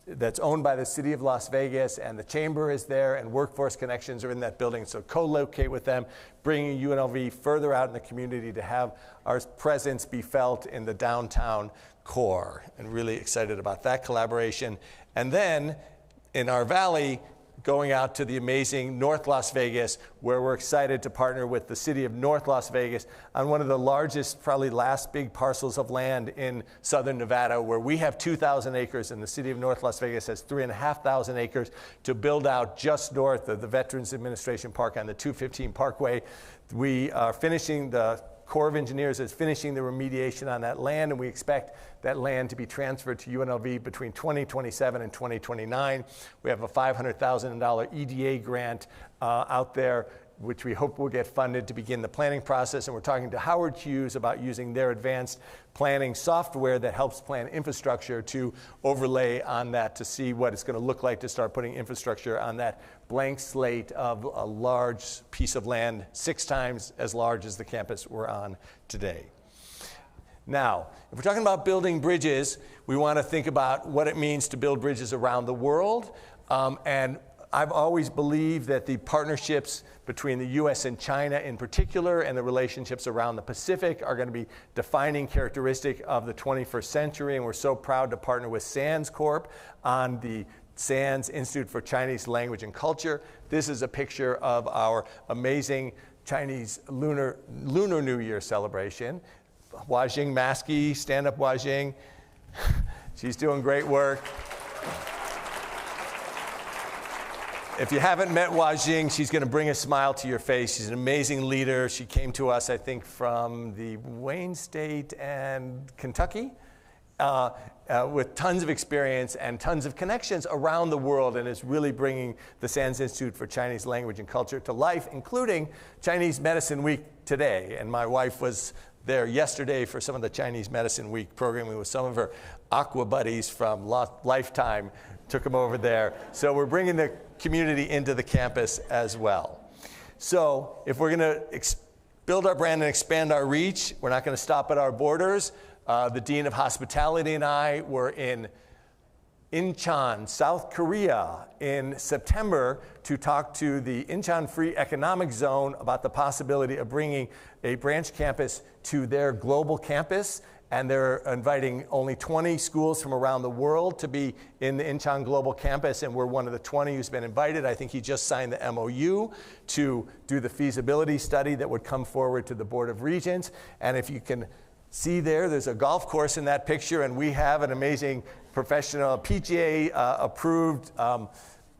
that's owned by the city of Las Vegas, and the chamber is there, and Workforce Connections are in that building. So co-locate with them, bringing UNLV further out in the community to have our presence be felt in the downtown core, and really excited about that collaboration. And then in our valley, going out to the amazing North Las Vegas, where we're excited to partner with the city of North Las Vegas on one of the largest, probably last big parcels of land in southern Nevada, where we have 2,000 acres and the city of North Las Vegas has 3,500 acres to build out just north of the Veterans Administration Park on the 215 Parkway. We are finishing, the Corps of Engineers is finishing the remediation on that land, and we expect that land to be transferred to UNLV between 2027 and 2029. We have a $500,000 EDA grant out there, which we hope will get funded to begin the planning process. And we're talking to Howard Hughes about using their advanced planning software that helps plan infrastructure to overlay on that, to see what it's going to look like to start putting infrastructure on that blank slate of a large piece of land, 6 times as large as the campus we're on today. Now, if we're talking about building bridges, we want to think about what it means to build bridges around the world. And I've always believed that the partnerships between the US and China in particular, and the relationships around the Pacific, are going to be defining characteristic of the 21st century. And we're so proud to partner with SANS Corp on the SANS Institute for Chinese Language and Culture. This is a picture of our amazing Chinese Lunar New Year celebration. Hua Jing Maskey, stand up Hua Jing. She's doing great work. If you haven't met Hua Jing, she's going to bring a smile to your face. She's an amazing leader. She came to us, I think, from the Wayne State and Kentucky, with tons of experience and tons of connections around the world, and is really bringing the SANS Institute for Chinese Language and Culture to life, including Chinese Medicine Week today. And my wife was there yesterday for some of the Chinese Medicine Week programming with some of her aqua buddies from Lifetime. Took them over there. So we're bringing the community into the campus as well. So if we're going to build our brand and expand our reach, we're not going to stop at our borders. The Dean of Hospitality and I were in Incheon, South Korea in September to talk to the Incheon Free Economic Zone about the possibility of bringing a branch campus to their global campus. And they're inviting only 20 schools from around the world to be in the Incheon Global Campus, and we're one of the 20 who's been invited. I think he just signed the MOU to do the feasibility study that would come forward to the Board of Regents. And if you can see there's a golf course in that picture, and we have an amazing professional PGA approved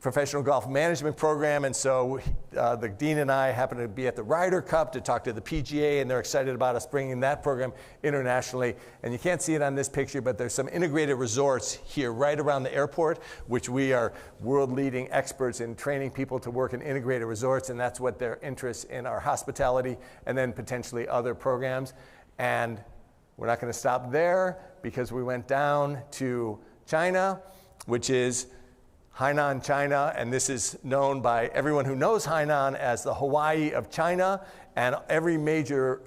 professional golf management program, and so the dean and I happen to be at the Ryder Cup to talk to the PGA, and they're excited about us bringing that program internationally. And you can't see it on this picture, but there's some integrated resorts here right around the airport, which we are world-leading experts in training people to work in integrated resorts, and that's what their interest in our hospitality and then potentially other programs. And we're not going to stop there, because we went down to China, which is Hainan, China, and this is known by everyone who knows Hainan as the Hawaii of China, and every major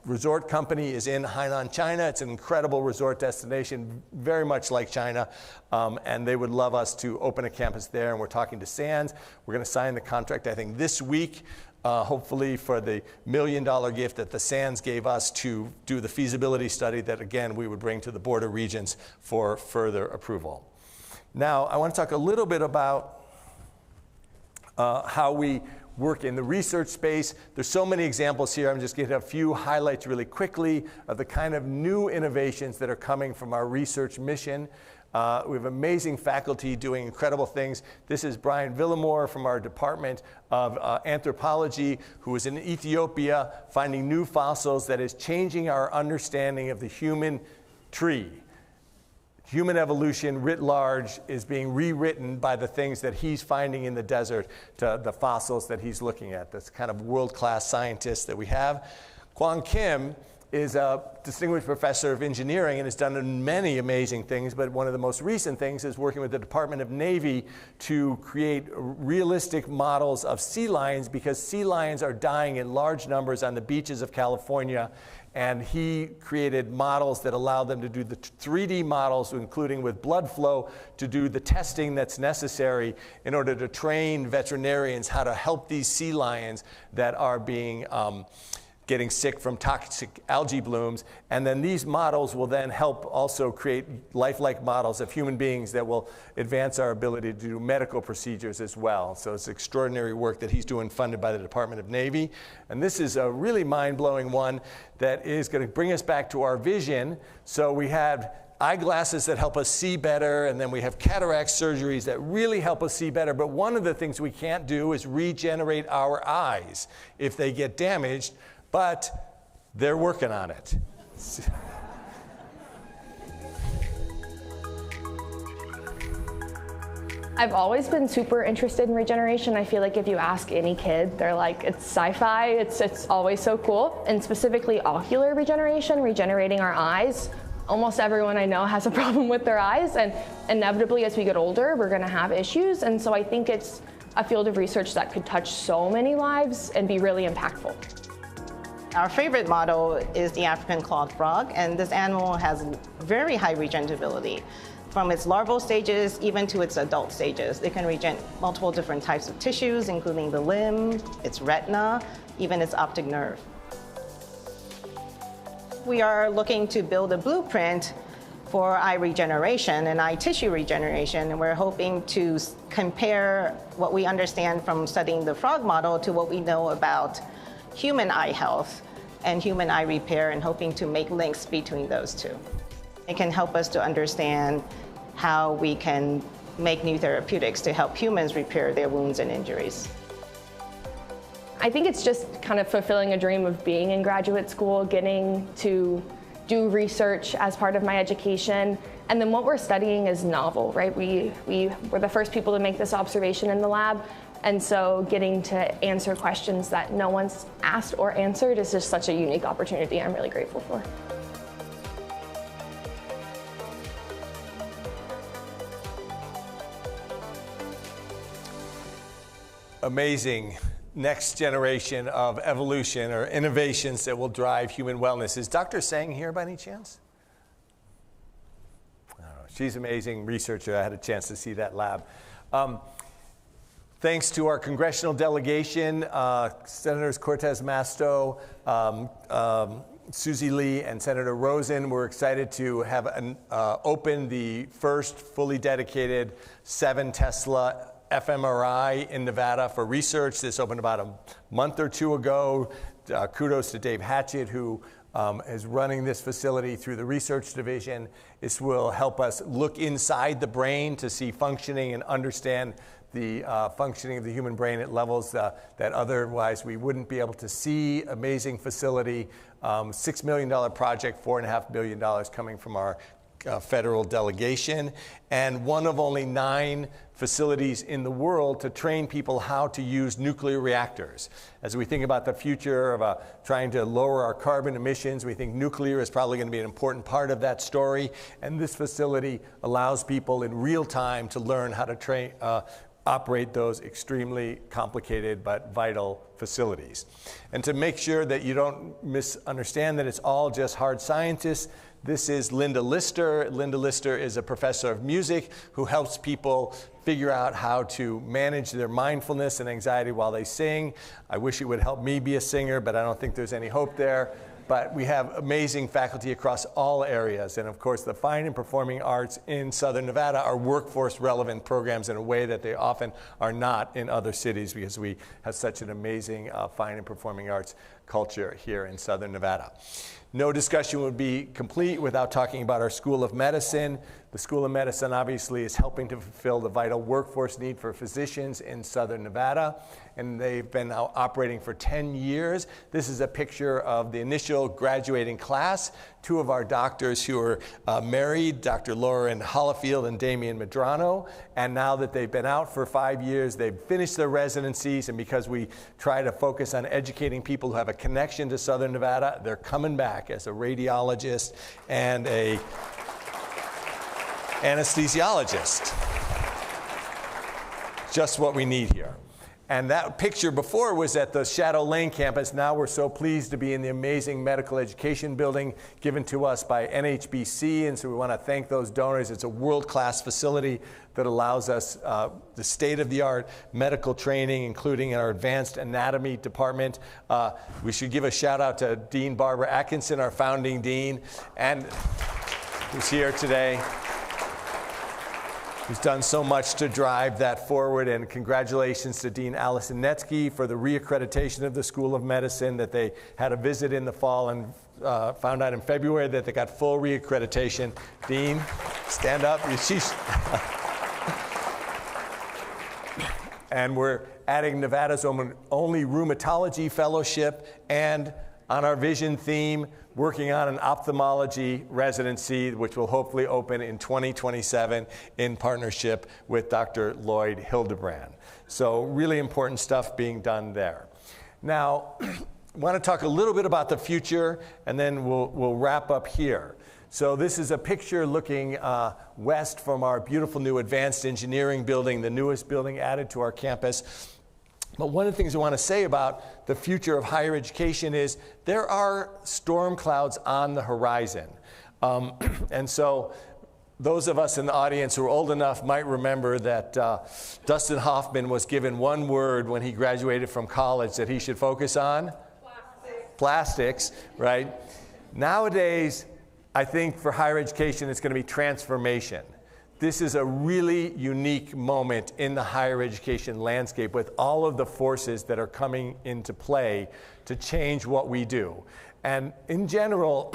resort company is in Hainan, China. It's an incredible resort destination, very much like China, and they would love us to open a campus there, and we're talking to Sands. We're going to sign the contract, I think, this week, hopefully for the $1 million gift that the Sands gave us to do the feasibility study that, again, we would bring to the border regions for further approval. Now, I want to talk a little bit about how we work in the research space. There's so many examples here. I'm just going to hit a few highlights really quickly of the kind of new innovations that are coming from our research mission. We have amazing faculty doing incredible things. This is Brian Villamore from our Department of Anthropology, who is in Ethiopia finding new fossils that is changing our understanding of the human tree. Human evolution writ large is being rewritten by the things that he's finding in the desert, to the fossils that he's looking at. That's kind of world-class scientists that we have. Kwang Kim is a distinguished professor of engineering and has done many amazing things, but one of the most recent things is working with the Department of Navy to create realistic models of sea lions, because sea lions are dying in large numbers on the beaches of California. And he created models that allow them to do the 3D models, including with blood flow, to do the testing that's necessary in order to train veterinarians how to help these sea lions that are being getting sick from toxic algae blooms. And then these models will then help also create lifelike models of human beings that will advance our ability to do medical procedures as well. So it's extraordinary work that he's doing, funded by the Department of Navy. And this is a really mind-blowing one that is going to bring us back to our vision. So we have eyeglasses that help us see better, and then we have cataract surgeries that really help us see better. But one of the things we can't do is regenerate our eyes if they get damaged, but they're working on it. I've always been super interested in regeneration. I feel like if you ask any kid, they're like, it's sci-fi, it's always so cool. And specifically ocular regeneration, regenerating our eyes. Almost everyone I know has a problem with their eyes, and inevitably as we get older, we're gonna have issues. And so I think it's a field of research that could touch so many lives and be really impactful. Our favorite model is the African clawed frog, and this animal has very high regenerability. From its larval stages even to its adult stages, it can regenerate multiple different types of tissues, including the limb, its retina, even its optic nerve. We are looking to build a blueprint for eye regeneration and eye tissue regeneration, and we're hoping to compare what we understand from studying the frog model to what we know about human eye health and human eye repair, and hoping to make links between those two. It can help us to understand how we can make new therapeutics to help humans repair their wounds and injuries. I think it's just kind of fulfilling a dream of being in graduate school, getting to do research as part of my education. And then what we're studying is novel, right? We were the first people to make this observation in the lab. And so getting to answer questions that no one's asked or answered is just such a unique opportunity I'm really grateful for. Amazing next generation of evolution or innovations that will drive human wellness. Is Dr. Sang here by any chance? Oh, she's an amazing researcher. I had a chance to see that lab. Thanks to our congressional delegation, Senators Cortez Masto, Susie Lee, and Senator Rosen. We're excited to have open the first fully dedicated 7 Tesla fMRI in Nevada for research. This opened about a month or two ago. Kudos to Dave Hatchett, who is running this facility through the research division. This will help us look inside the brain to see functioning and understand the functioning of the human brain at levels that otherwise we wouldn't be able to see. Amazing facility, $6 million project, $4.5 billion coming from our federal delegation, and one of only 9 facilities in the world to train people how to use nuclear reactors. As we think about the future of trying to lower our carbon emissions, we think nuclear is probably going to be an important part of that story, and this facility allows people in real time to learn how to train, operate those extremely complicated but vital facilities. And to make sure that you don't misunderstand that it's all just hard scientists, this is Linda Lister. Linda Lister is a professor of music who helps people figure out how to manage their mindfulness and anxiety while they sing. I wish it would help me be a singer, but I don't think there's any hope there. But we have amazing faculty across all areas. And of course, the fine and performing arts in Southern Nevada are workforce relevant programs in a way that they often are not in other cities, because we have such an amazing fine and performing arts culture here in Southern Nevada. No discussion would be complete without talking about our School of Medicine. The School of Medicine obviously is helping to fulfill the vital workforce need for physicians in Southern Nevada, and they've been now operating for 10 years. This is a picture of the initial graduating class. 2 of our doctors who are married, Dr. Lauren Hollifield and Damian Medrano, and now that they've been out for 5 years, they've finished their residencies, and because we try to focus on educating people who have a connection to Southern Nevada, they're coming back as a radiologist and a anesthesiologist. Just what we need here. And that picture before was at the Shadow Lane campus. Now we're so pleased to be in the amazing medical education building given to us by NHBC, and so we want to thank those donors. It's a world-class facility that allows us the state-of-the-art medical training, including in our advanced anatomy department. We should give a shout out to Dean Barbara Atkinson, our founding dean, and who's here today, who's done so much to drive that forward. And congratulations to Dean Allison Netsky for the reaccreditation of the School of Medicine, that they had a visit in the fall and found out in February that they got full reaccreditation. Dean, stand up. And we're adding Nevada's only rheumatology fellowship, and on our vision theme, working on an ophthalmology residency, which will hopefully open in 2027 in partnership with Dr. Lloyd Hildebrand. So really important stuff being done there. Now, I want to talk a little bit about the future, and then we'll wrap up here. So this is a picture looking west from our beautiful new advanced engineering building, the newest building added to our campus. But one of the things I want to say about the future of higher education is there are storm clouds on the horizon. And so those of us in the audience who are old enough might remember that Dustin Hoffman was given one word when he graduated from college that he should focus on. Plastics, right? Nowadays, I think for higher education, it's going to be transformation. This is a really unique moment in the higher education landscape with all of the forces that are coming into play to change what we do. And in general,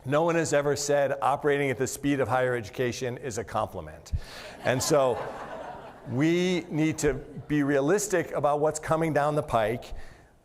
no one has ever said operating at the speed of higher education is a compliment. And so we need to be realistic about what's coming down the pike.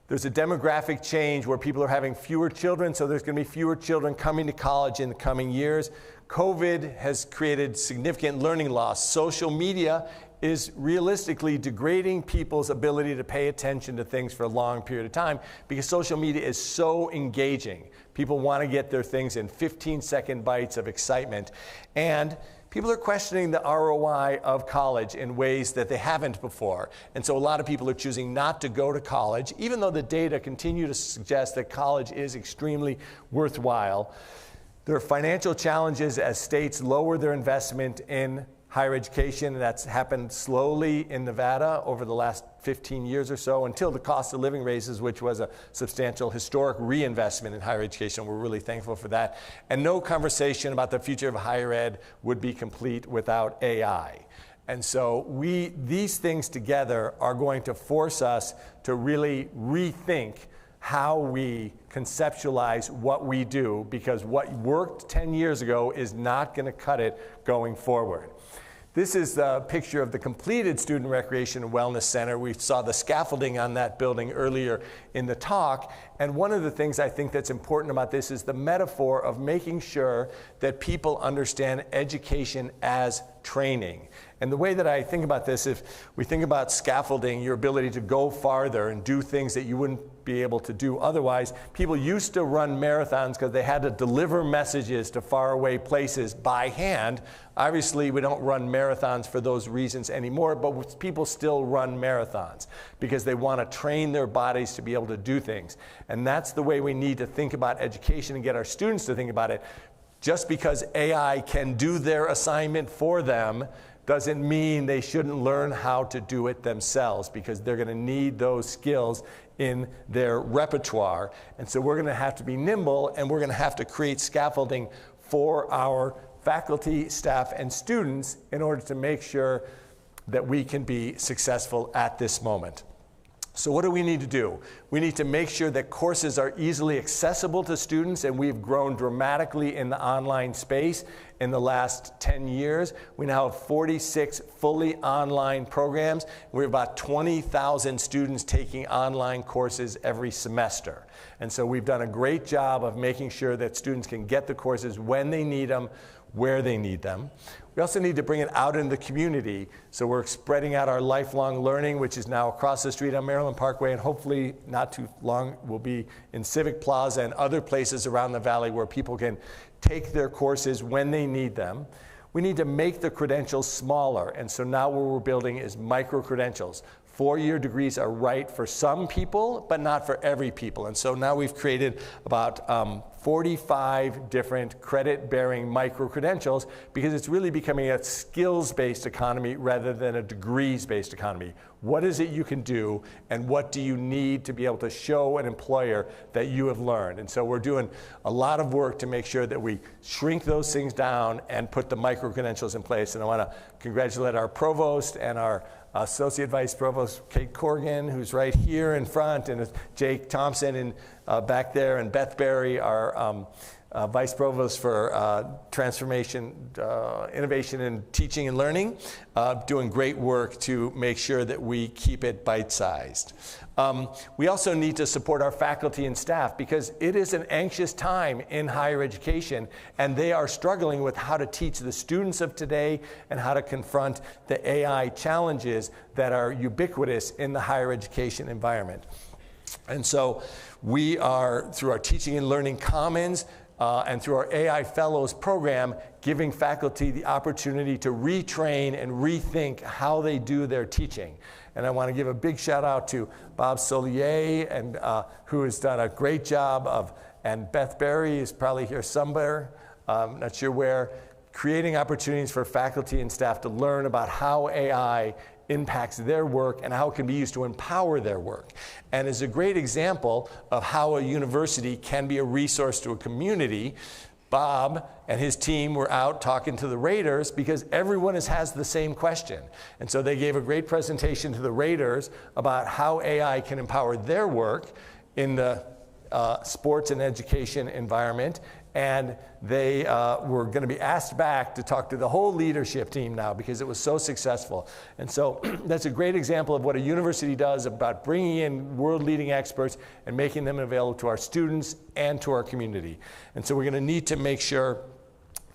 There's a demographic change where people are having fewer children, so there's going to be fewer children coming to college in the coming years. COVID has created significant learning loss. Social media is realistically degrading people's ability to pay attention to things for a long period of time because social media is so engaging. People want to get their things in 15-second bites of excitement. And people are questioning the ROI of college in ways that they haven't before. And so a lot of people are choosing not to go to college, even though the data continue to suggest that college is extremely worthwhile. There are financial challenges as states lower their investment in higher education. That's happened slowly in Nevada over the last 15 years or so until the cost of living raises, which was a substantial historic reinvestment in higher education. We're really thankful for that. And no conversation about the future of higher ed would be complete without AI. And so these things together are going to force us to really rethink how we conceptualize what we do, because what worked 10 years ago is not going to cut it going forward. This is a picture of the completed Student Recreation and Wellness Center. We saw the scaffolding on that building earlier in the talk. And one of the things I think that's important about this is the metaphor of making sure that people understand education as training. And the way that I think about this, if we think about scaffolding, your ability to go farther and do things that you wouldn't be able to do otherwise. People used to run marathons because they had to deliver messages to faraway places by hand. Obviously, we don't run marathons for those reasons anymore, but people still run marathons because they want to train their bodies to be able to do things. And that's the way we need to think about education and get our students to think about it. Just because AI can do their assignment for them doesn't mean they shouldn't learn how to do it themselves, because they're going to need those skills in their repertoire. And so we're going to have to be nimble, and we're going to have to create scaffolding for our faculty, staff, and students in order to make sure that we can be successful at this moment. So what do we need to do? We need to make sure that courses are easily accessible to students, and we've grown dramatically in the online space in the last 10 years. We now have 46 fully online programs. We have about 20,000 students taking online courses every semester. And so we've done a great job of making sure that students can get the courses when they need them, where they need them. We also need to bring it out in the community. So we're spreading out our lifelong learning, which is now across the street on Maryland Parkway, and hopefully not too long will be in Civic Plaza and other places around the valley where people can take their courses when they need them. We need to make the credentials smaller, and so now what we're building is micro-credentials. 4-year degrees are right for some people, but not for every people. And so now we've created about 45 different credit-bearing micro-credentials, because it's really becoming a skills-based economy rather than a degrees-based economy. What is it you can do, and what do you need to be able to show an employer that you have learned? And so we're doing a lot of work to make sure that we shrink those things down and put the micro-credentials in place. And I want to congratulate our provost and our Associate Vice Provost Kate Corrigan, who's right here in front, and Jake Thompson back there, and Beth Berry, our Vice Provost for Transformation, Innovation and Teaching and Learning, doing great work to make sure that we keep it bite-sized. We also need to support our faculty and staff, because it is an anxious time in higher education, and they are struggling with how to teach the students of today and how to confront the AI challenges that are ubiquitous in the higher education environment. And so we are, through our Teaching and Learning Commons, and through our AI Fellows program, giving faculty the opportunity to retrain and rethink how they do their teaching. And I want to give a big shout out to Bob Solier, and who has done a great job of, and Beth Berry is probably here somewhere, not sure where, creating opportunities for faculty and staff to learn about how AI impacts their work and how it can be used to empower their work. And is a great example of how a university can be a resource to a community. Bob and his team were out talking to the raters because everyone has the same question. And so they gave a great presentation to the raters about how AI can empower their work in the sports and education environment. And they were going to be asked back to talk to the whole leadership team now because it was so successful. And so that's a great example of what a university does about bringing in world-leading experts and making them available to our students and to our community. And so we're going to need to make sure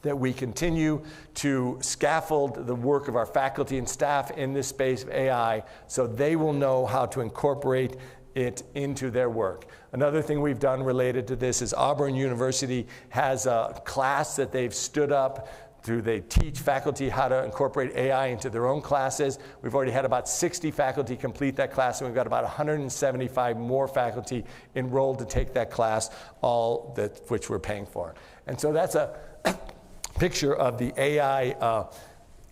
that we continue to scaffold the work of our faculty and staff in this space of AI so they will know how to incorporate it into their work. Another thing we've done related to this is Auburn University has a class that they've stood up. They teach faculty how to incorporate AI into their own classes. We've already had about 60 faculty complete that class, and we've got about 175 more faculty enrolled to take that class, all that which we're paying for. And so that's a picture of the AI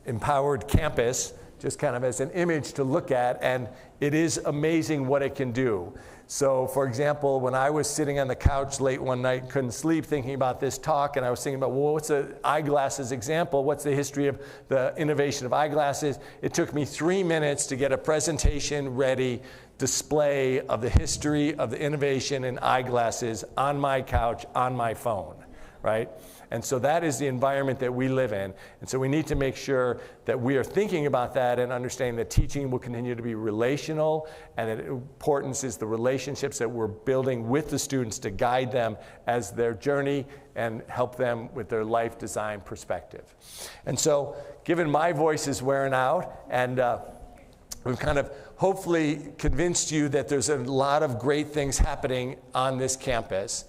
empowered campus, just kind of as an image to look at, and it is amazing what it can do. So, for example, when I was sitting on the couch late one night, couldn't sleep, thinking about this talk, and I was thinking about, well, what's an eyeglasses example? What's the history of the innovation of eyeglasses? It took me 3 minutes to get a presentation-ready display of the history of the innovation in eyeglasses on my couch, on my phone, right? And so that is the environment that we live in. And so we need to make sure that we are thinking about that and understanding that teaching will continue to be relational, and that importance is the relationships that we're building with the students to guide them as their journey and help them with their life design perspective. And so, given my voice is wearing out, and we've kind of hopefully convinced you that there's a lot of great things happening on this campus.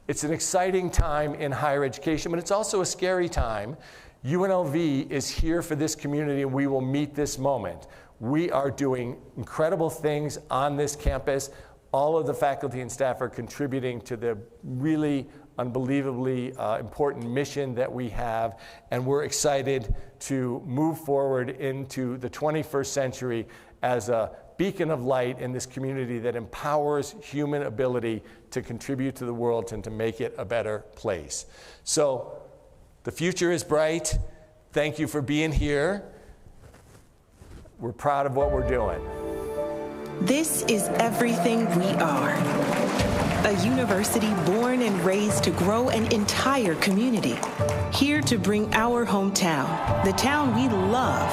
It's an exciting time in higher education, but it's also a scary time. UNLV is here for this community, and we will meet this moment. We are doing incredible things on this campus. All of the faculty and staff are contributing to the really unbelievably important mission that we have, and we're excited to move forward into the 21st century as a beacon of light in this community that empowers human ability to contribute to the world and to make it a better place. So the future is bright. Thank you for being here. We're proud of what we're doing. This is everything we are. A university born and raised to grow an entire community. Here to bring our hometown, the town we love,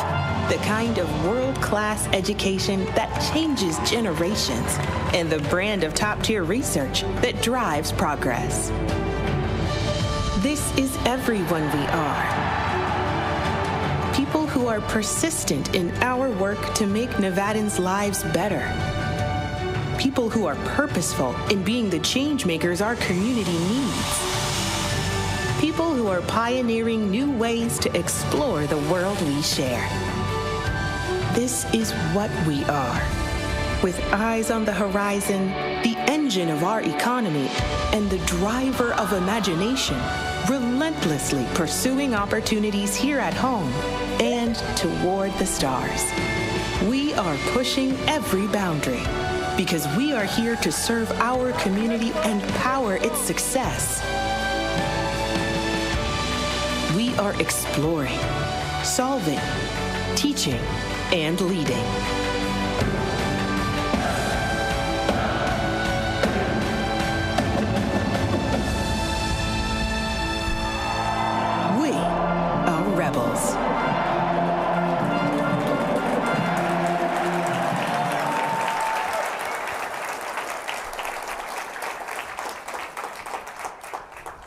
the kind of world-class education that changes generations, and the brand of top-tier research that drives progress. This is everyone we are. People who are persistent in our work to make Nevadans' lives better. People who are purposeful in being the change makers our community needs. People who are pioneering new ways to explore the world we share. This is what we are. With eyes on the horizon, the engine of our economy, and the driver of imagination, relentlessly pursuing opportunities here at home and toward the stars. We are pushing every boundary because we are here to serve our community and power its success. We are exploring, solving, teaching, and leading. We are rebels.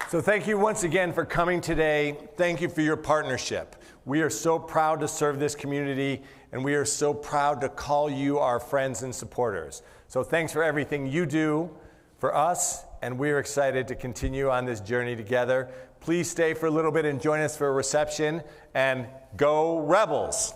So thank you once again for coming today. Thank you for your partnership. We are so proud to serve this community, and we are so proud to call you our friends and supporters. So thanks for everything you do for us, and we're excited to continue on this journey together. Please stay for a little bit and join us for a reception, and go Rebels!